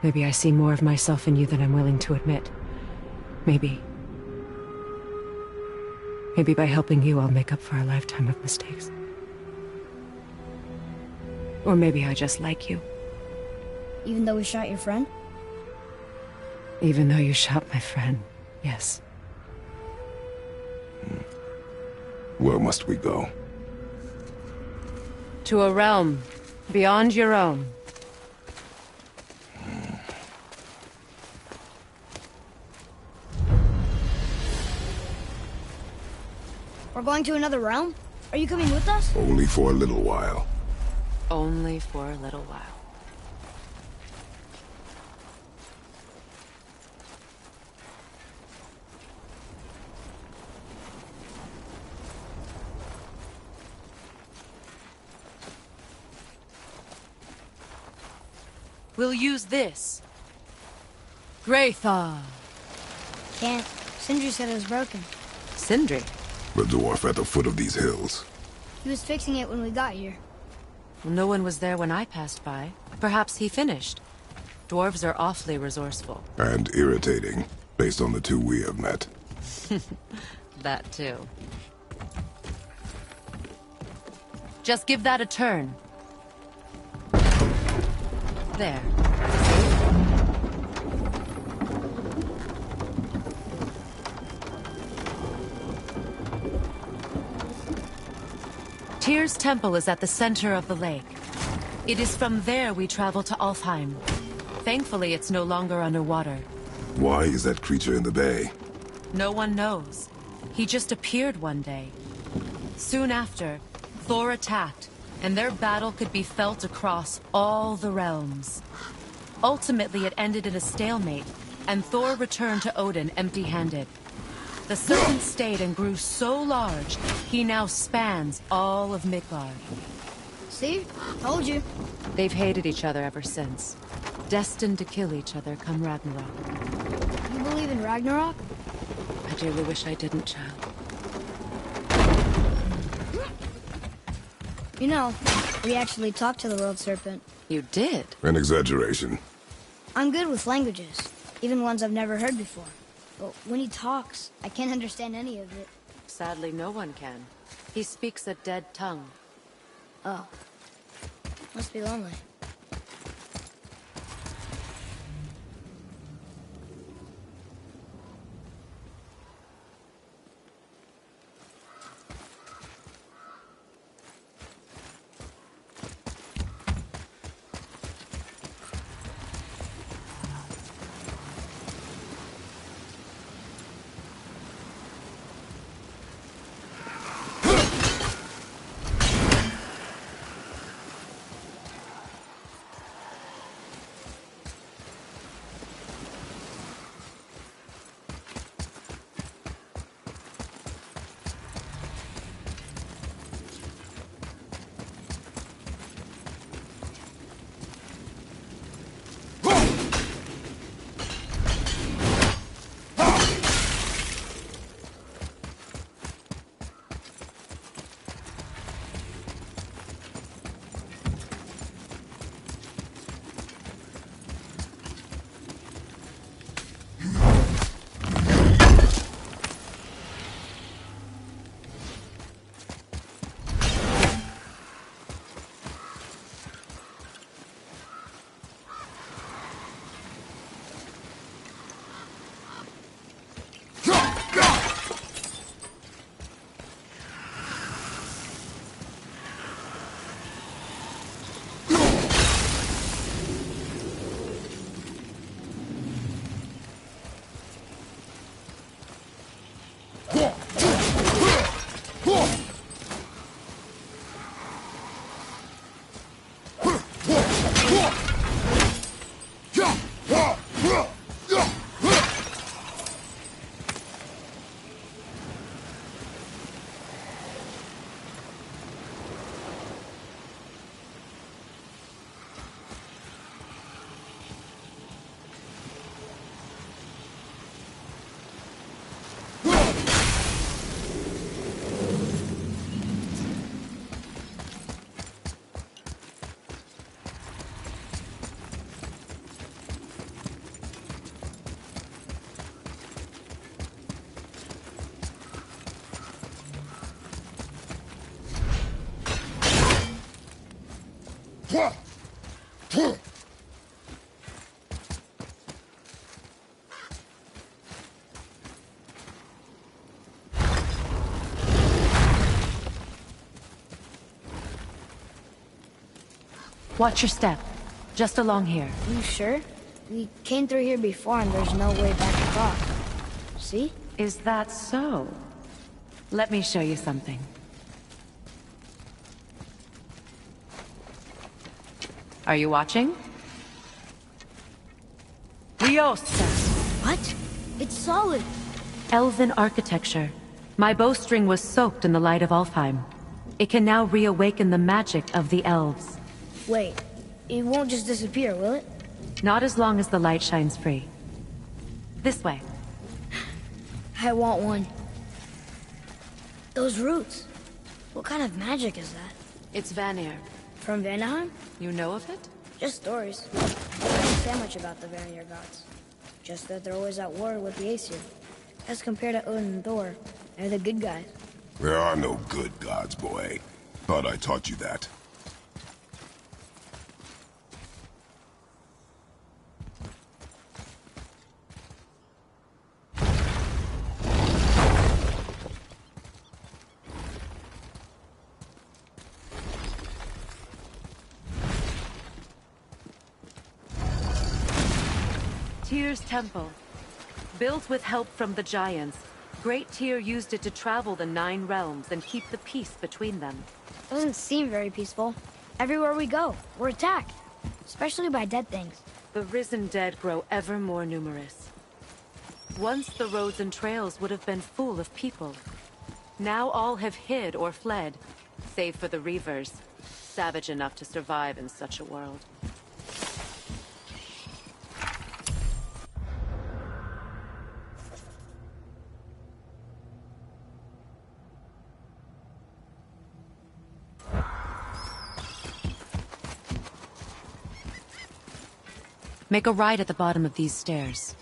Maybe I see more of myself in you than I'm willing to admit. Maybe. Maybe by helping you, I'll make up for a lifetime of mistakes. Or maybe I just like you. Even though we shot your friend? Even though you shot my friend, yes. Where must we go? To a realm beyond your own. We're going to another realm? Are you coming with us? Only for a little while. Only for a little while. We'll use this. Graythaw. Can't. Sindri said it was broken. Sindri. The dwarf at the foot of these hills. He was fixing it when we got here. Well, no one was there when I passed by. Perhaps he finished. Dwarves are awfully resourceful. And irritating, based on the two we have met. That too. Just give that a turn. There. Tyr's temple is at the center of the lake. It is from there we travel to Alfheim. Thankfully, it's no longer underwater. Why is that creature in the bay? No one knows. He just appeared one day. Soon after, Thor attacked, and their battle could be felt across all the realms. Ultimately, it ended in a stalemate, and Thor returned to Odin empty-handed. The serpent stayed and grew so large, he now spans all of Midgard. See? Told you. They've hated each other ever since, destined to kill each other come Ragnarok. You believe in Ragnarok? I dearly wish I didn't, child. You know, we actually talked to the World Serpent. You did? An exaggeration. I'm good with languages, even ones I've never heard before. But when he talks, I can't understand any of it. Sadly, no one can. He speaks a dead tongue. Oh. Must be lonely. Watch your step. Just along here. You sure? We came through here before and there's no way back across. See? Is that so? Let me show you something. Are you watching? Liosta! What? It's solid. Elven architecture. My bowstring was soaked in the light of Alfheim. It can now reawaken the magic of the elves. Wait, it won't just disappear, will it? Not as long as the light shines free. This way. I want one. Those roots. What kind of magic is that? It's Vanir. From Vanaheim? You know of it? Just stories. I don't understand much about the Vanir gods. Just that they're always at war with the Aesir. As compared to Odin and Thor, they're the good guys. There are no good gods, boy. Thought I taught you that. Tyr's temple. Built with help from the Giants, Great Tyr used it to travel the 9 realms and keep the peace between them. Doesn't seem very peaceful. Everywhere we go, we're attacked. Especially by dead things. The risen dead grow ever more numerous. Once the roads and trails would have been full of people. Now all have hid or fled, save for the Reavers, savage enough to survive in such a world. Make a right at the bottom of these stairs.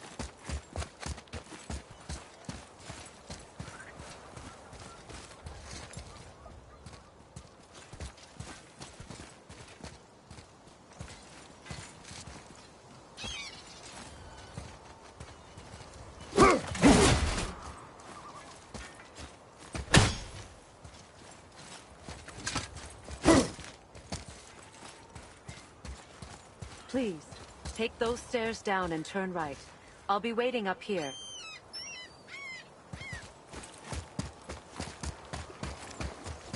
Please. Take those stairs down and turn right. I'll be waiting up here.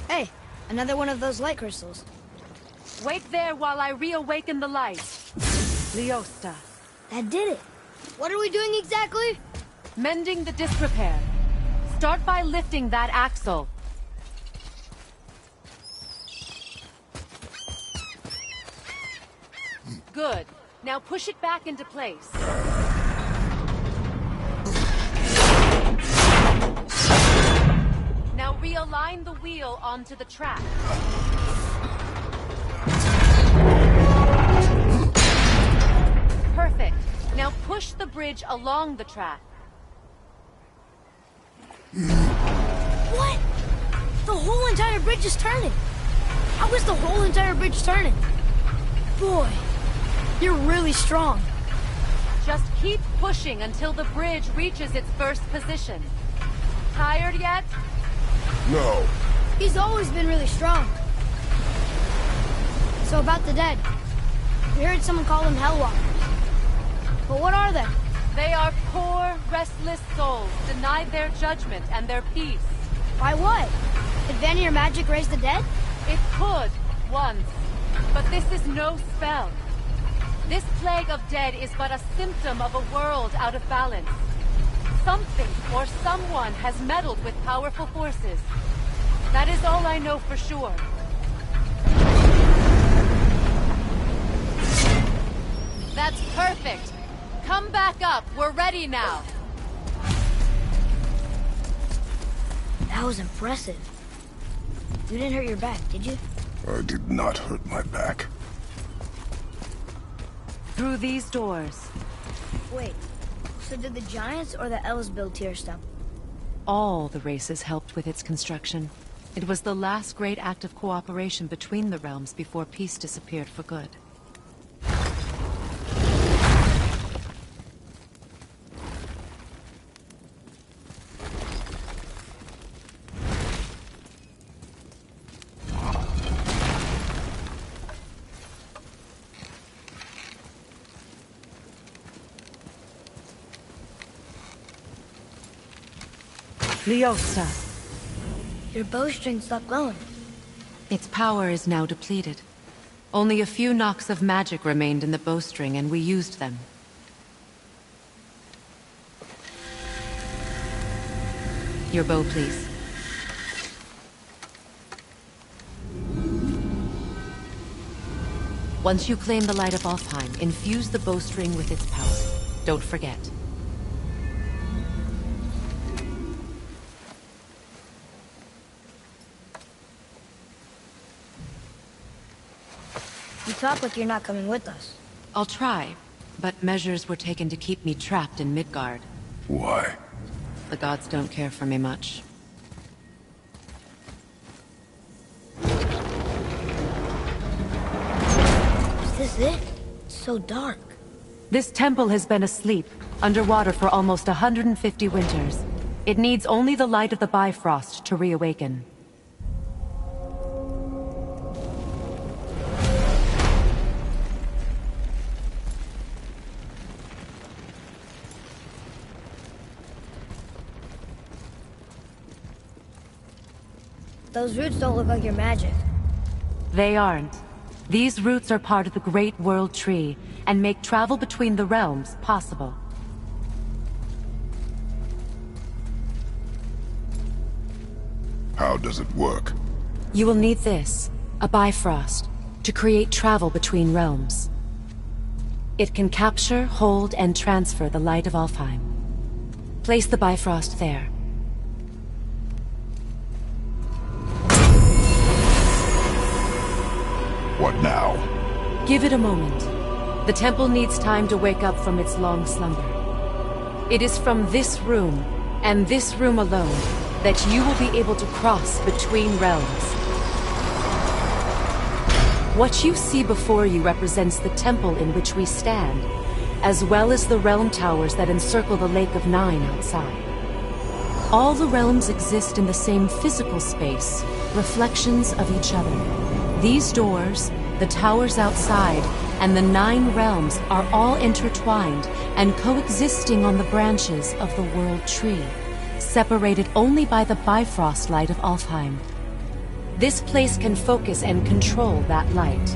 Hey, another one of those light crystals. Wait there while I reawaken the light. Leosta. That did it. What are we doing exactly? Mending the disc repair. Start by lifting that axle. Good. Now push it back into place. Now realign the wheel onto the track. Perfect. Now push the bridge along the track. What? The whole entire bridge is turning. How is the whole entire bridge turning? Boy. You're really strong. Just keep pushing until the bridge reaches its first position. Tired yet? No. He's always been really strong. So about the dead. We heard someone call them Hellwalkers. But what are they? They are poor, restless souls, denied their judgment and their peace. By what? Did Vanir magic raise the dead? It could, once. But this is no spell. This plague of dead is but a symptom of a world out of balance. Something or someone has meddled with powerful forces. That is all I know for sure. That's perfect. Come back up. We're ready now. That was impressive. You didn't hurt your back, did you? I did not hurt my back. Through these doors. Wait, so did the Giants or the Elves build Tyr's Temple? All the races helped with its construction. It was the last great act of cooperation between the realms before peace disappeared for good. Leosta. Your bowstring stopped glowing. Its power is now depleted. Only a few knocks of magic remained in the bowstring, and we used them. Your bow, please. Once you claim the Light of Alfheim, infuse the bowstring with its power. Don't forget. You talk like you're not coming with us. I'll try, but measures were taken to keep me trapped in Midgard. Why? The gods don't care for me much. Is this it? It's so dark. This temple has been asleep, underwater for almost 150 winters. It needs only the light of the Bifrost to reawaken. Those roots don't look like your magic. They aren't. These roots are part of the Great World Tree, and make travel between the realms possible. How does it work? You will need this, a Bifrost, to create travel between realms. It can capture, hold, and transfer the light of Alfheim. Place the Bifrost there. What now? Give it a moment. The temple needs time to wake up from its long slumber. It is from this room, and this room alone, that you will be able to cross between realms. What you see before you represents the temple in which we stand, as well as the realm towers that encircle the Lake of Nine outside. All the realms exist in the same physical space, reflections of each other. These doors, the towers outside, and the 9 realms are all intertwined and coexisting on the branches of the World Tree, separated only by the Bifrost light of Alfheim. This place can focus and control that light.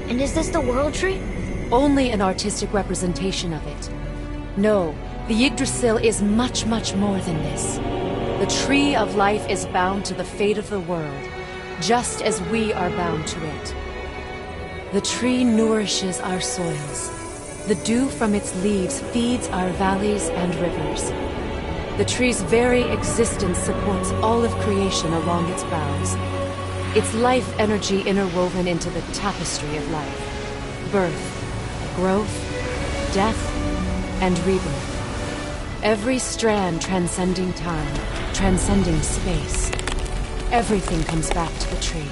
And is this the World Tree? Only an artistic representation of it. No, the Yggdrasil is much, much more than this. The Tree of Life is bound to the fate of the world, just as we are bound to it. The tree nourishes our soils. The dew from its leaves feeds our valleys and rivers. The tree's very existence supports all of creation along its boughs. Its life energy interwoven into the tapestry of life. Birth, growth, death, and rebirth. Every strand transcending time, transcending space. Everything comes back to the tree.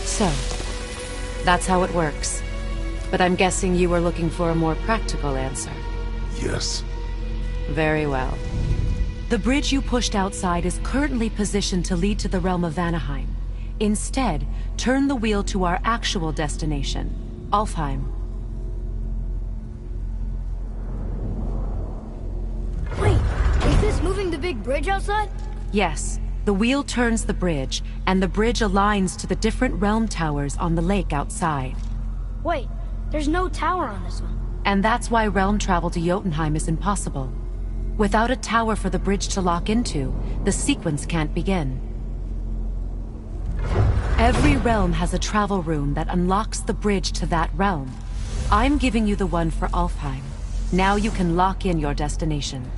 So, that's how it works. But I'm guessing you were looking for a more practical answer. Yes. Very well. The bridge you pushed outside is currently positioned to lead to the realm of Vanaheim. Instead, turn the wheel to our actual destination, Alfheim. Wait, is this moving the big bridge outside? Yes. The wheel turns the bridge, and the bridge aligns to the different realm towers on the lake outside. Wait, there's no tower on this one. And that's why realm travel to Jotunheim is impossible. Without a tower for the bridge to lock into, the sequence can't begin. Every realm has a travel room that unlocks the bridge to that realm. I'm giving you the one for Alfheim. Now you can lock in your destination.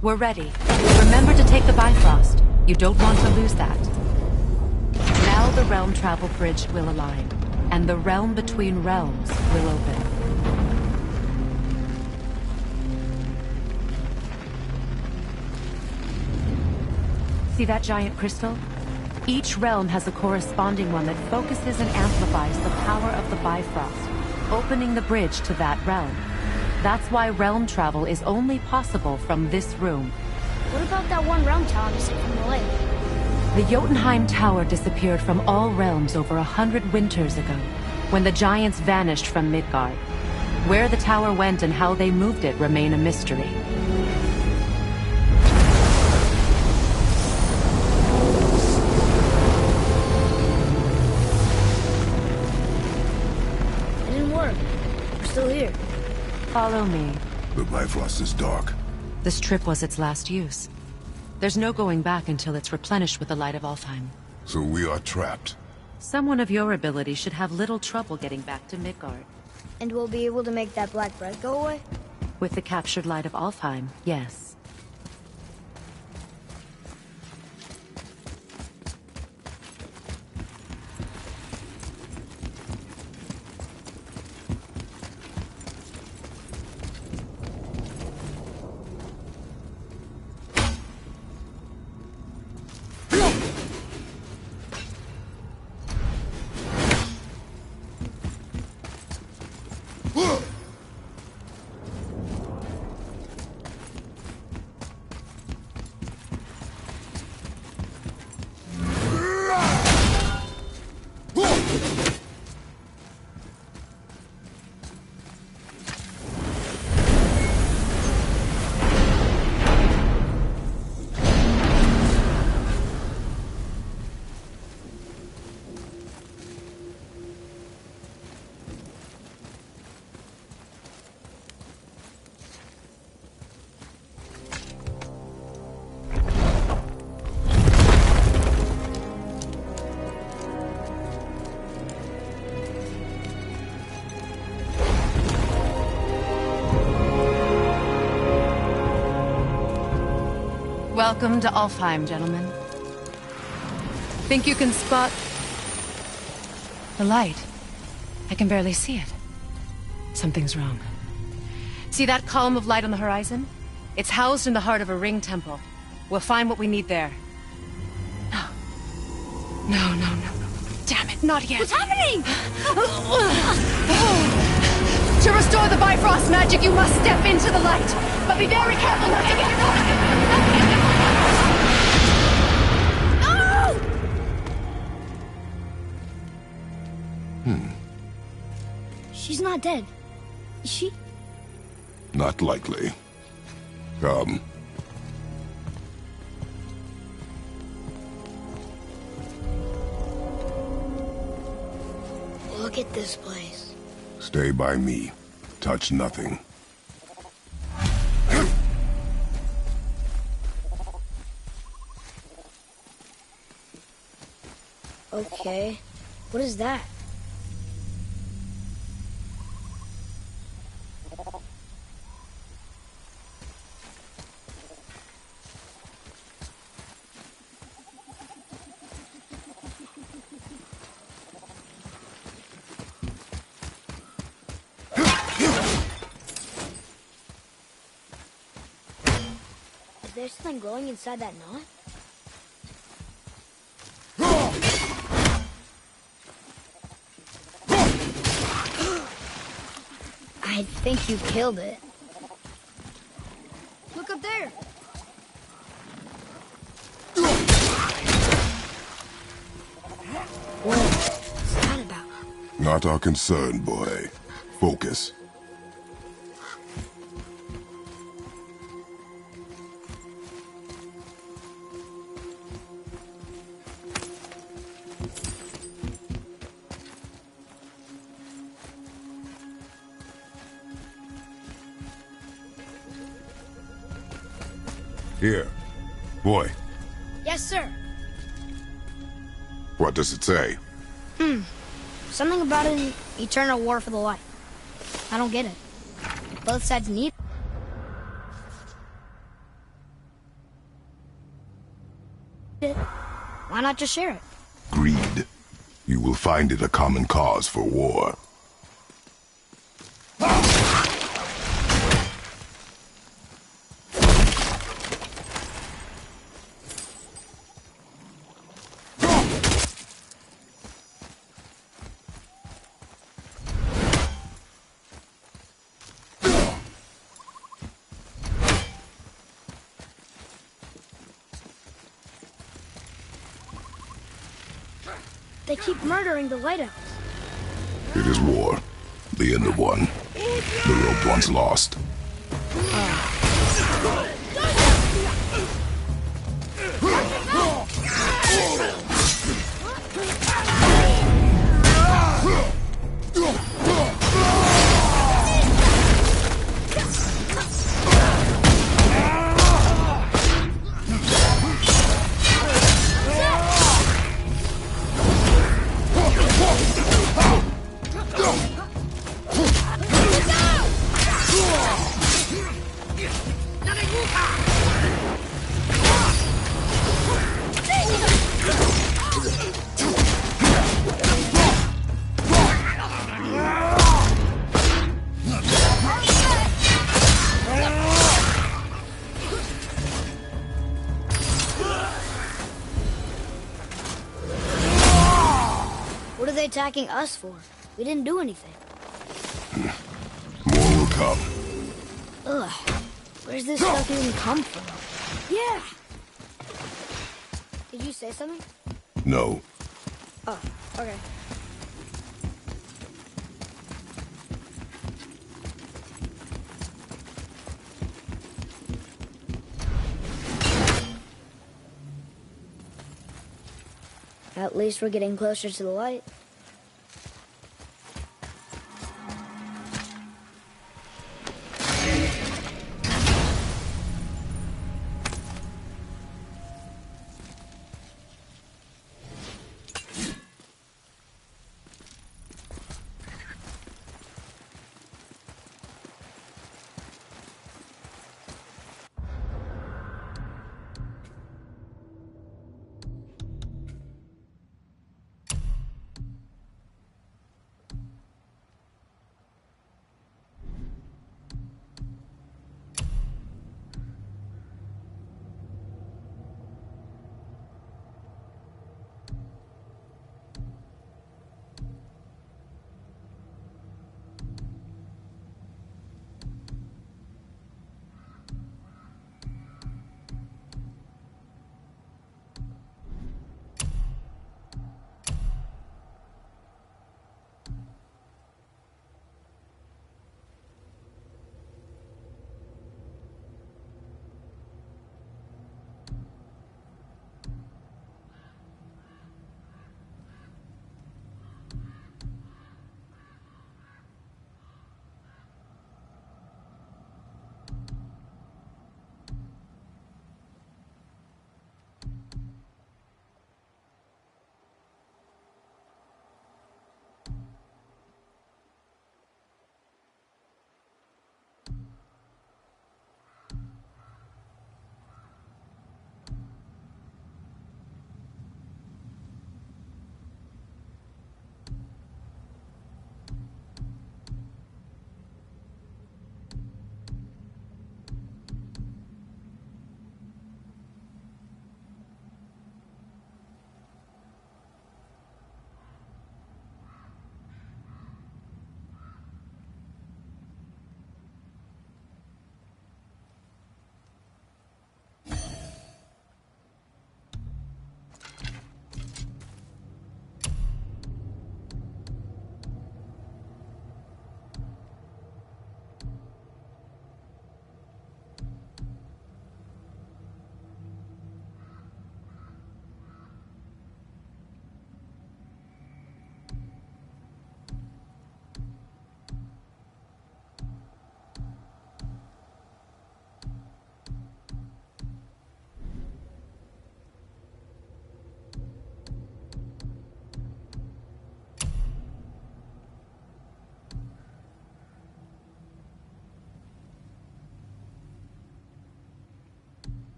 We're ready. Remember to take the Bifrost. You don't want to lose that. Now the realm travel bridge will align, and the realm between realms will open. See that giant crystal? Each realm has a corresponding one that focuses and amplifies the power of the Bifrost, opening the bridge to that realm. That's why realm travel is only possible from this room. What about that one realm tower missing from the lake? The Jotunheim Tower disappeared from all realms over 100 winters ago, when the giants vanished from Midgard. Where the tower went and how they moved it remain a mystery. It didn't work. We're still here. Follow me. The Bifrost is dark. This trip was its last use. There's no going back until it's replenished with the light of Alfheim. So we are trapped. Someone of your ability should have little trouble getting back to Midgard. And we'll be able to make that black breath go away? With the captured light of Alfheim, yes. Welcome to Alfheim, gentlemen. Think you can spot the light? I can barely see it. Something's wrong. See that column of light on the horizon? It's housed in the heart of a ring temple. We'll find what we need there. No. No. Damn it, not yet. What's happening? To restore the Bifrost magic, you must step into the light. But be very careful not to get caught. No! She's not dead. Is she? Not likely. Come. Look at this place. Stay by me. Touch nothing. Okay. What is that? Is there something glowing inside that knot? I think you killed it. Look up there. What's that about? Not our concern, boy. Focus. Here. Boy, Yes, sir. what does it say? Something about an eternal war for the light. I don't get it. Both sides need it. Why not just share it? Greed. You will find it a common cause for war. They keep murdering the lighthouse. It is war. The end of one. The rope once lost. What are they attacking us for? We didn't do anything. More will come. Ugh. Where's this stuff even come from? Yeah! Did you say something? No. Oh, okay. At least we're getting closer to the light.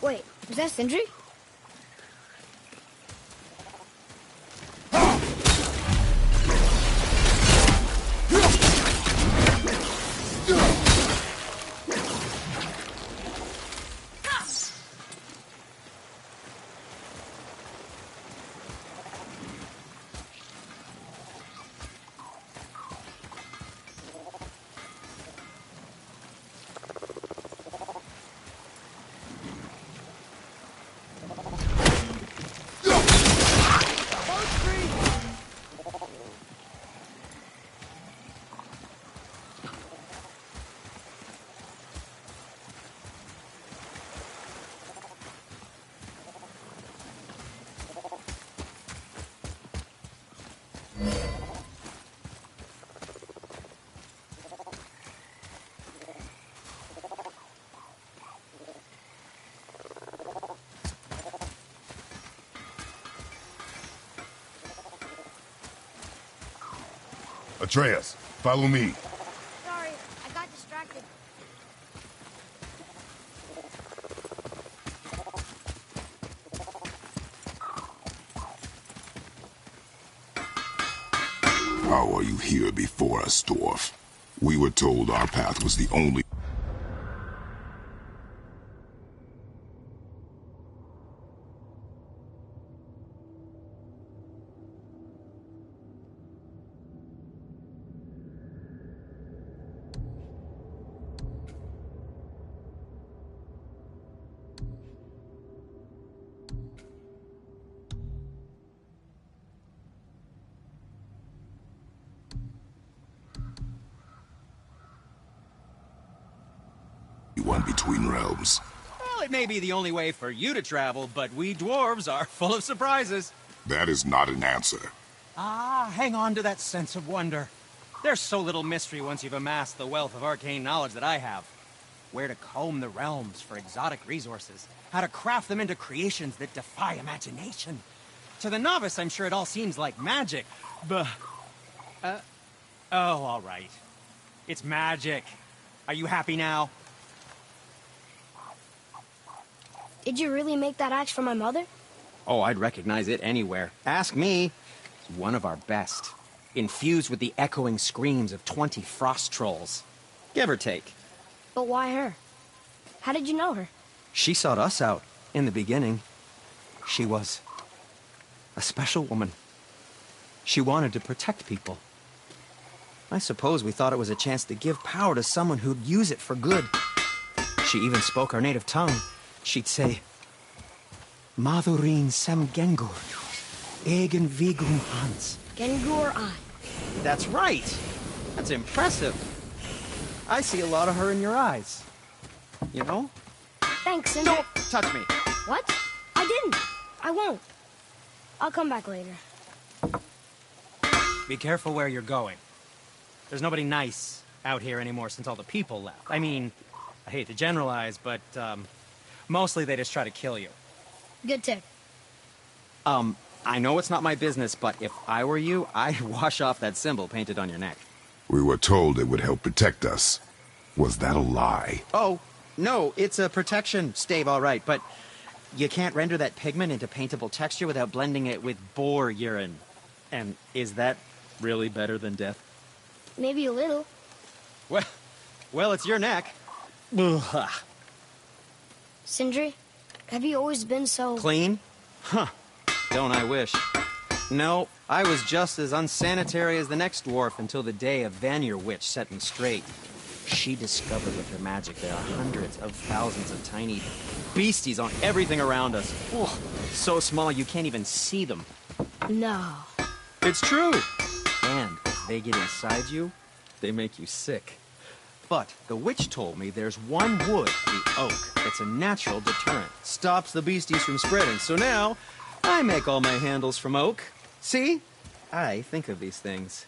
Wait, is that Sindri? Atreus, follow me. Sorry, I got distracted. How are you here before us, dwarf? We were told our path was the only... one between realms. Well, it may be the only way for you to travel, but we dwarves are full of surprises. That is not an answer. Ah, hang on to that sense of wonder. There's so little mystery once you've amassed the wealth of arcane knowledge that I have. Where to comb the realms for exotic resources, how to craft them into creations that defy imagination. To the novice, I'm sure it all seems like magic, but... oh, all right. It's magic. Are you happy now? Did you really make that axe for my mother? Oh, I'd recognize it anywhere. Ask me. It's one of our best. Infused with the echoing screams of 20 frost trolls. Give or take. But why her? How did you know her? She sought us out in the beginning. She was a special woman. She wanted to protect people. I suppose we thought it was a chance to give power to someone who'd use it for good. She even spoke our native tongue. She'd say, Madurin sem Gengur, egen vigum hans. Gengur I. That's right. That's impressive. I see a lot of her in your eyes. You know? Thanks, Sindri. Don't touch me. What? I didn't. I won't. I'll come back later. Be careful where you're going. There's nobody nice out here anymore since all the people left. I mean, I hate to generalize, but, mostly they just try to kill you. Good tip. I know it's not my business, but if I were you, I'd wash off that symbol painted on your neck. We were told it would help protect us. Was that a lie? Oh, no, it's a protection stave, all right, but you can't render that pigment into paintable texture without blending it with boar urine. And is that really better than death? Maybe a little. Well, it's your neck. Ugh. Sindri, have you always been so... Clean? Huh. Don't I wish. No, I was just as unsanitary as the next dwarf until the day a Vanir witch set me straight. She discovered with her magic there are hundreds of thousands of tiny beasties on everything around us. Oh, so small you can't even see them. No. It's true. And if they get inside you, they make you sick. But the witch told me there's one wood, the oak, that's a natural deterrent. Stops the beasties from spreading. So now, I make all my handles from oak. See? I think of these things.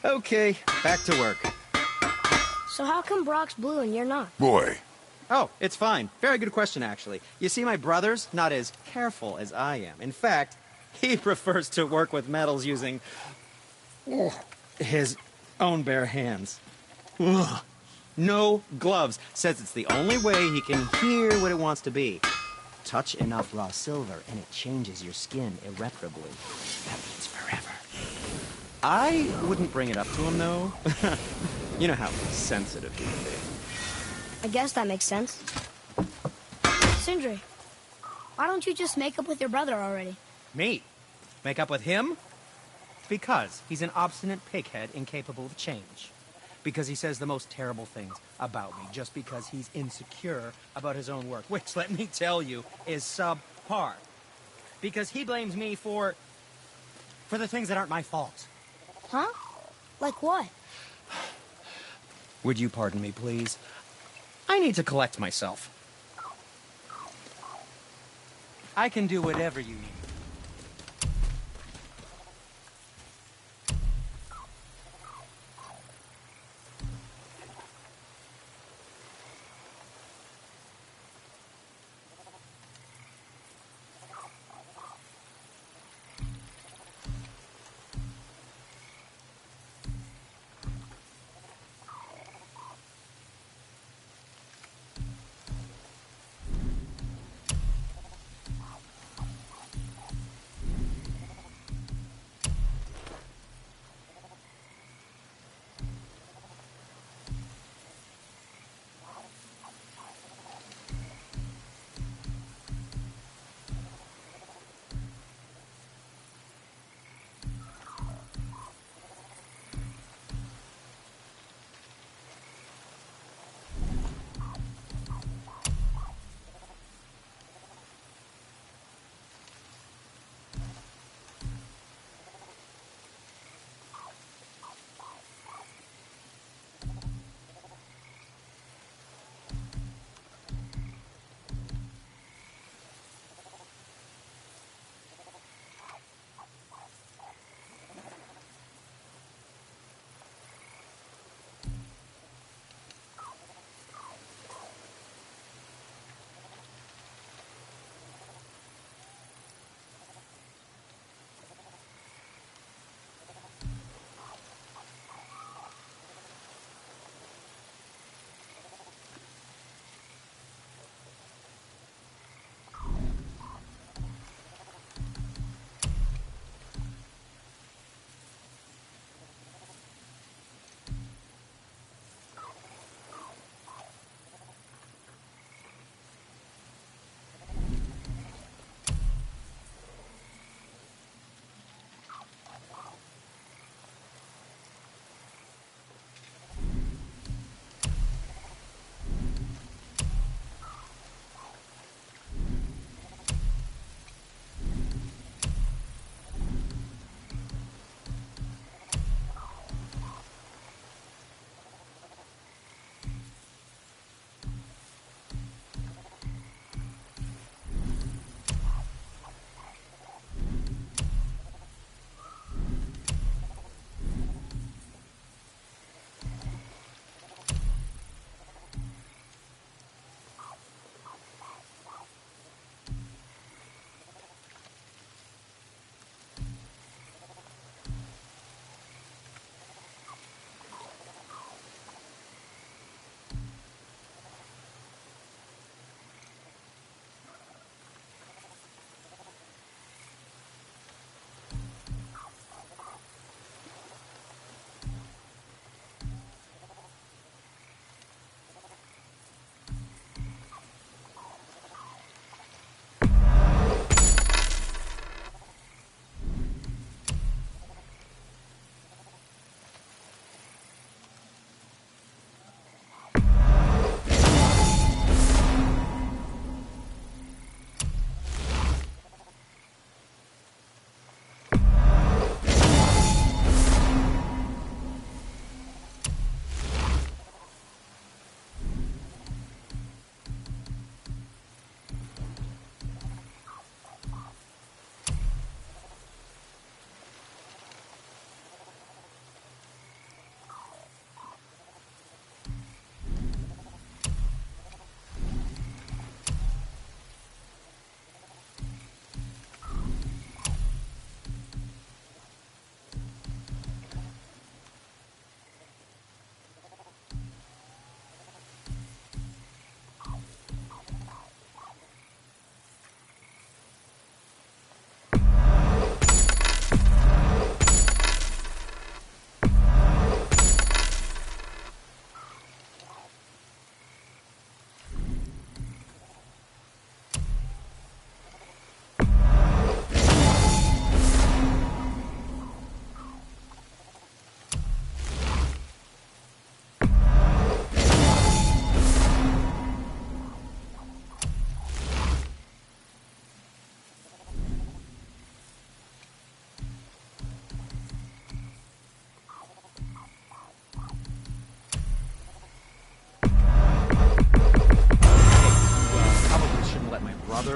Okay, back to work. So how come Brock's blue and you're not? Boy. Oh, it's fine. Very good question, actually. You see, my brother's not as careful as I am. In fact, he prefers to work with metals using his own bare hands. Ugh. No gloves. Says it's the only way he can hear what it wants to be. touch enough raw silver and it changes your skin irreparably. That means forever. I wouldn't bring it up to him, though. You know how sensitive he can be. I guess that makes sense. Sindri, why don't you just make up with your brother already? Me? Make up with him? Because he's an obstinate pighead incapable of change. Because he says the most terrible things about me, just because he's insecure about his own work, which, let me tell you, is subpar. Because he blames me for the things that aren't my fault. Huh? Like what? Would you pardon me, please? I need to collect myself. I can do whatever you need.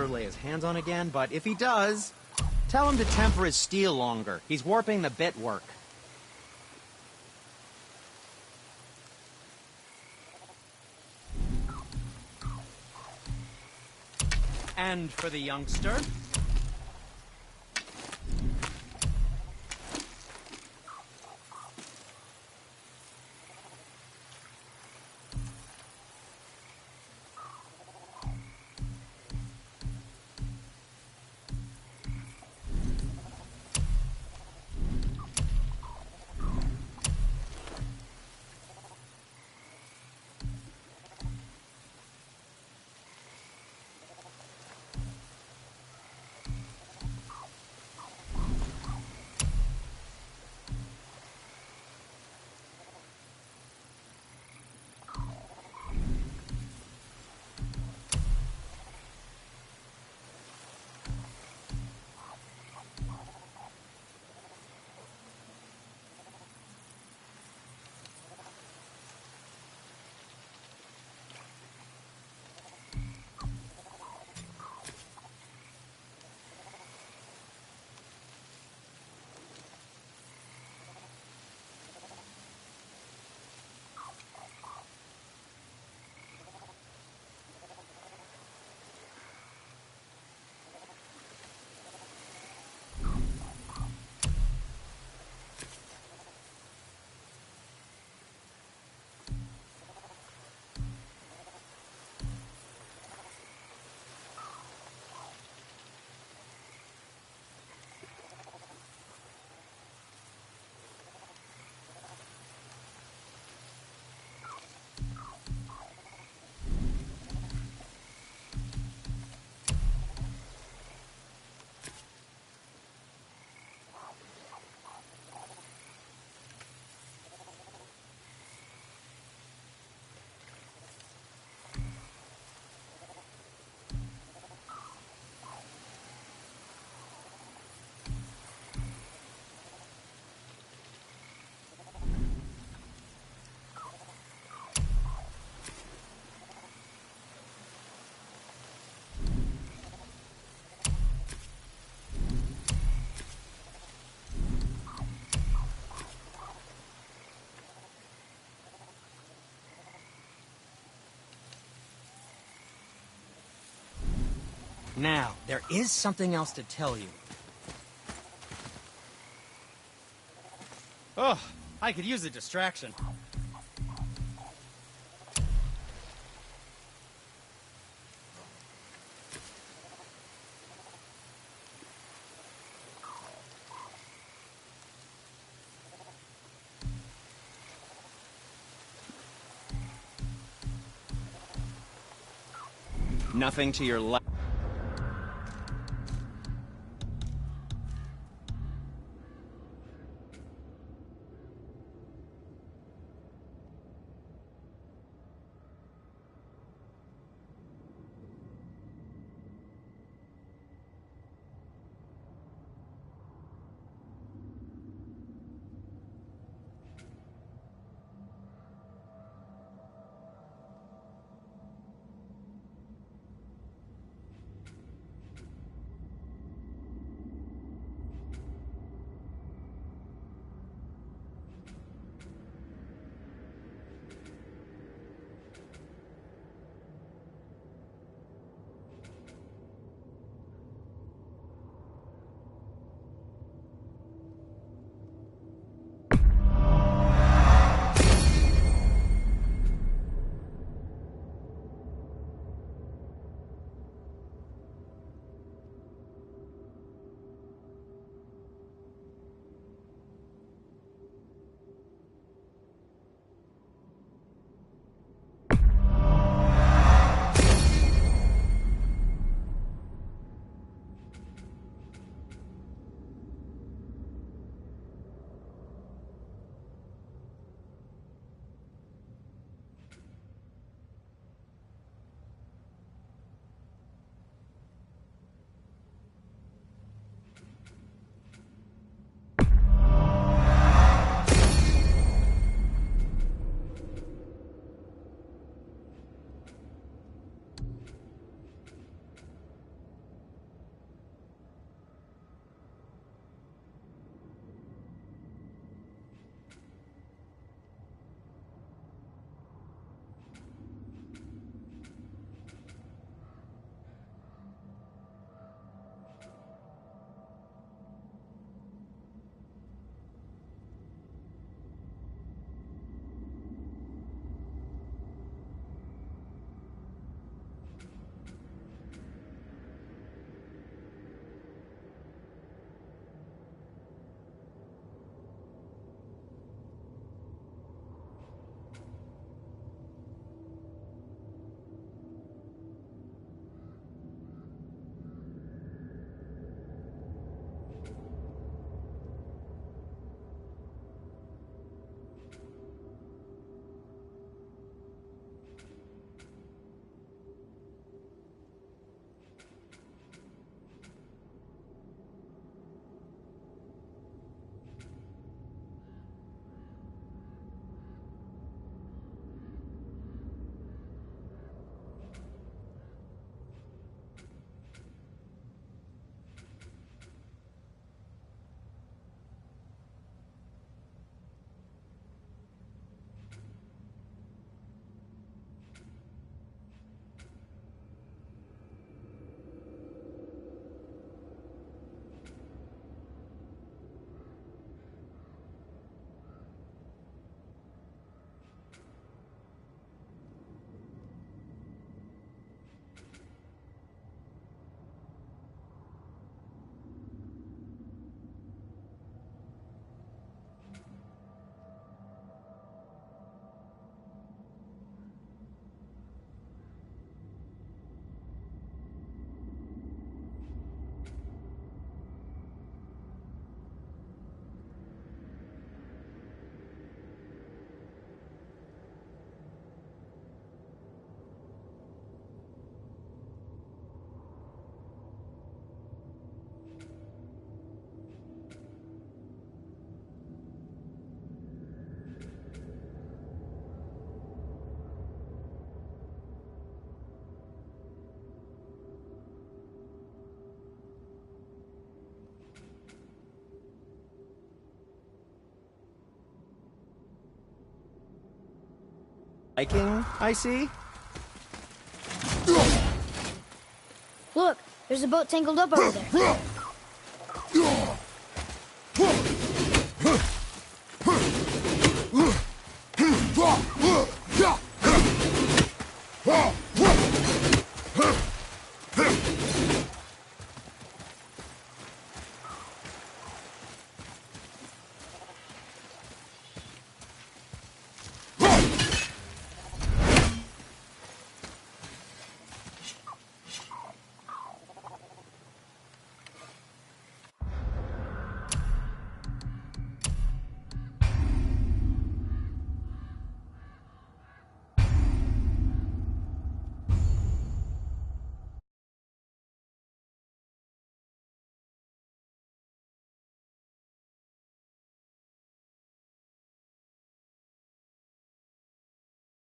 Fleur lay his hands on again, but if he does, tell him to temper his steel longer. He's warping the bit work. And for the youngster... Now, there is something else to tell you. Oh, I could use a distraction. Nothing to your left. liking, I see. Look, there's a boat tangled up over there.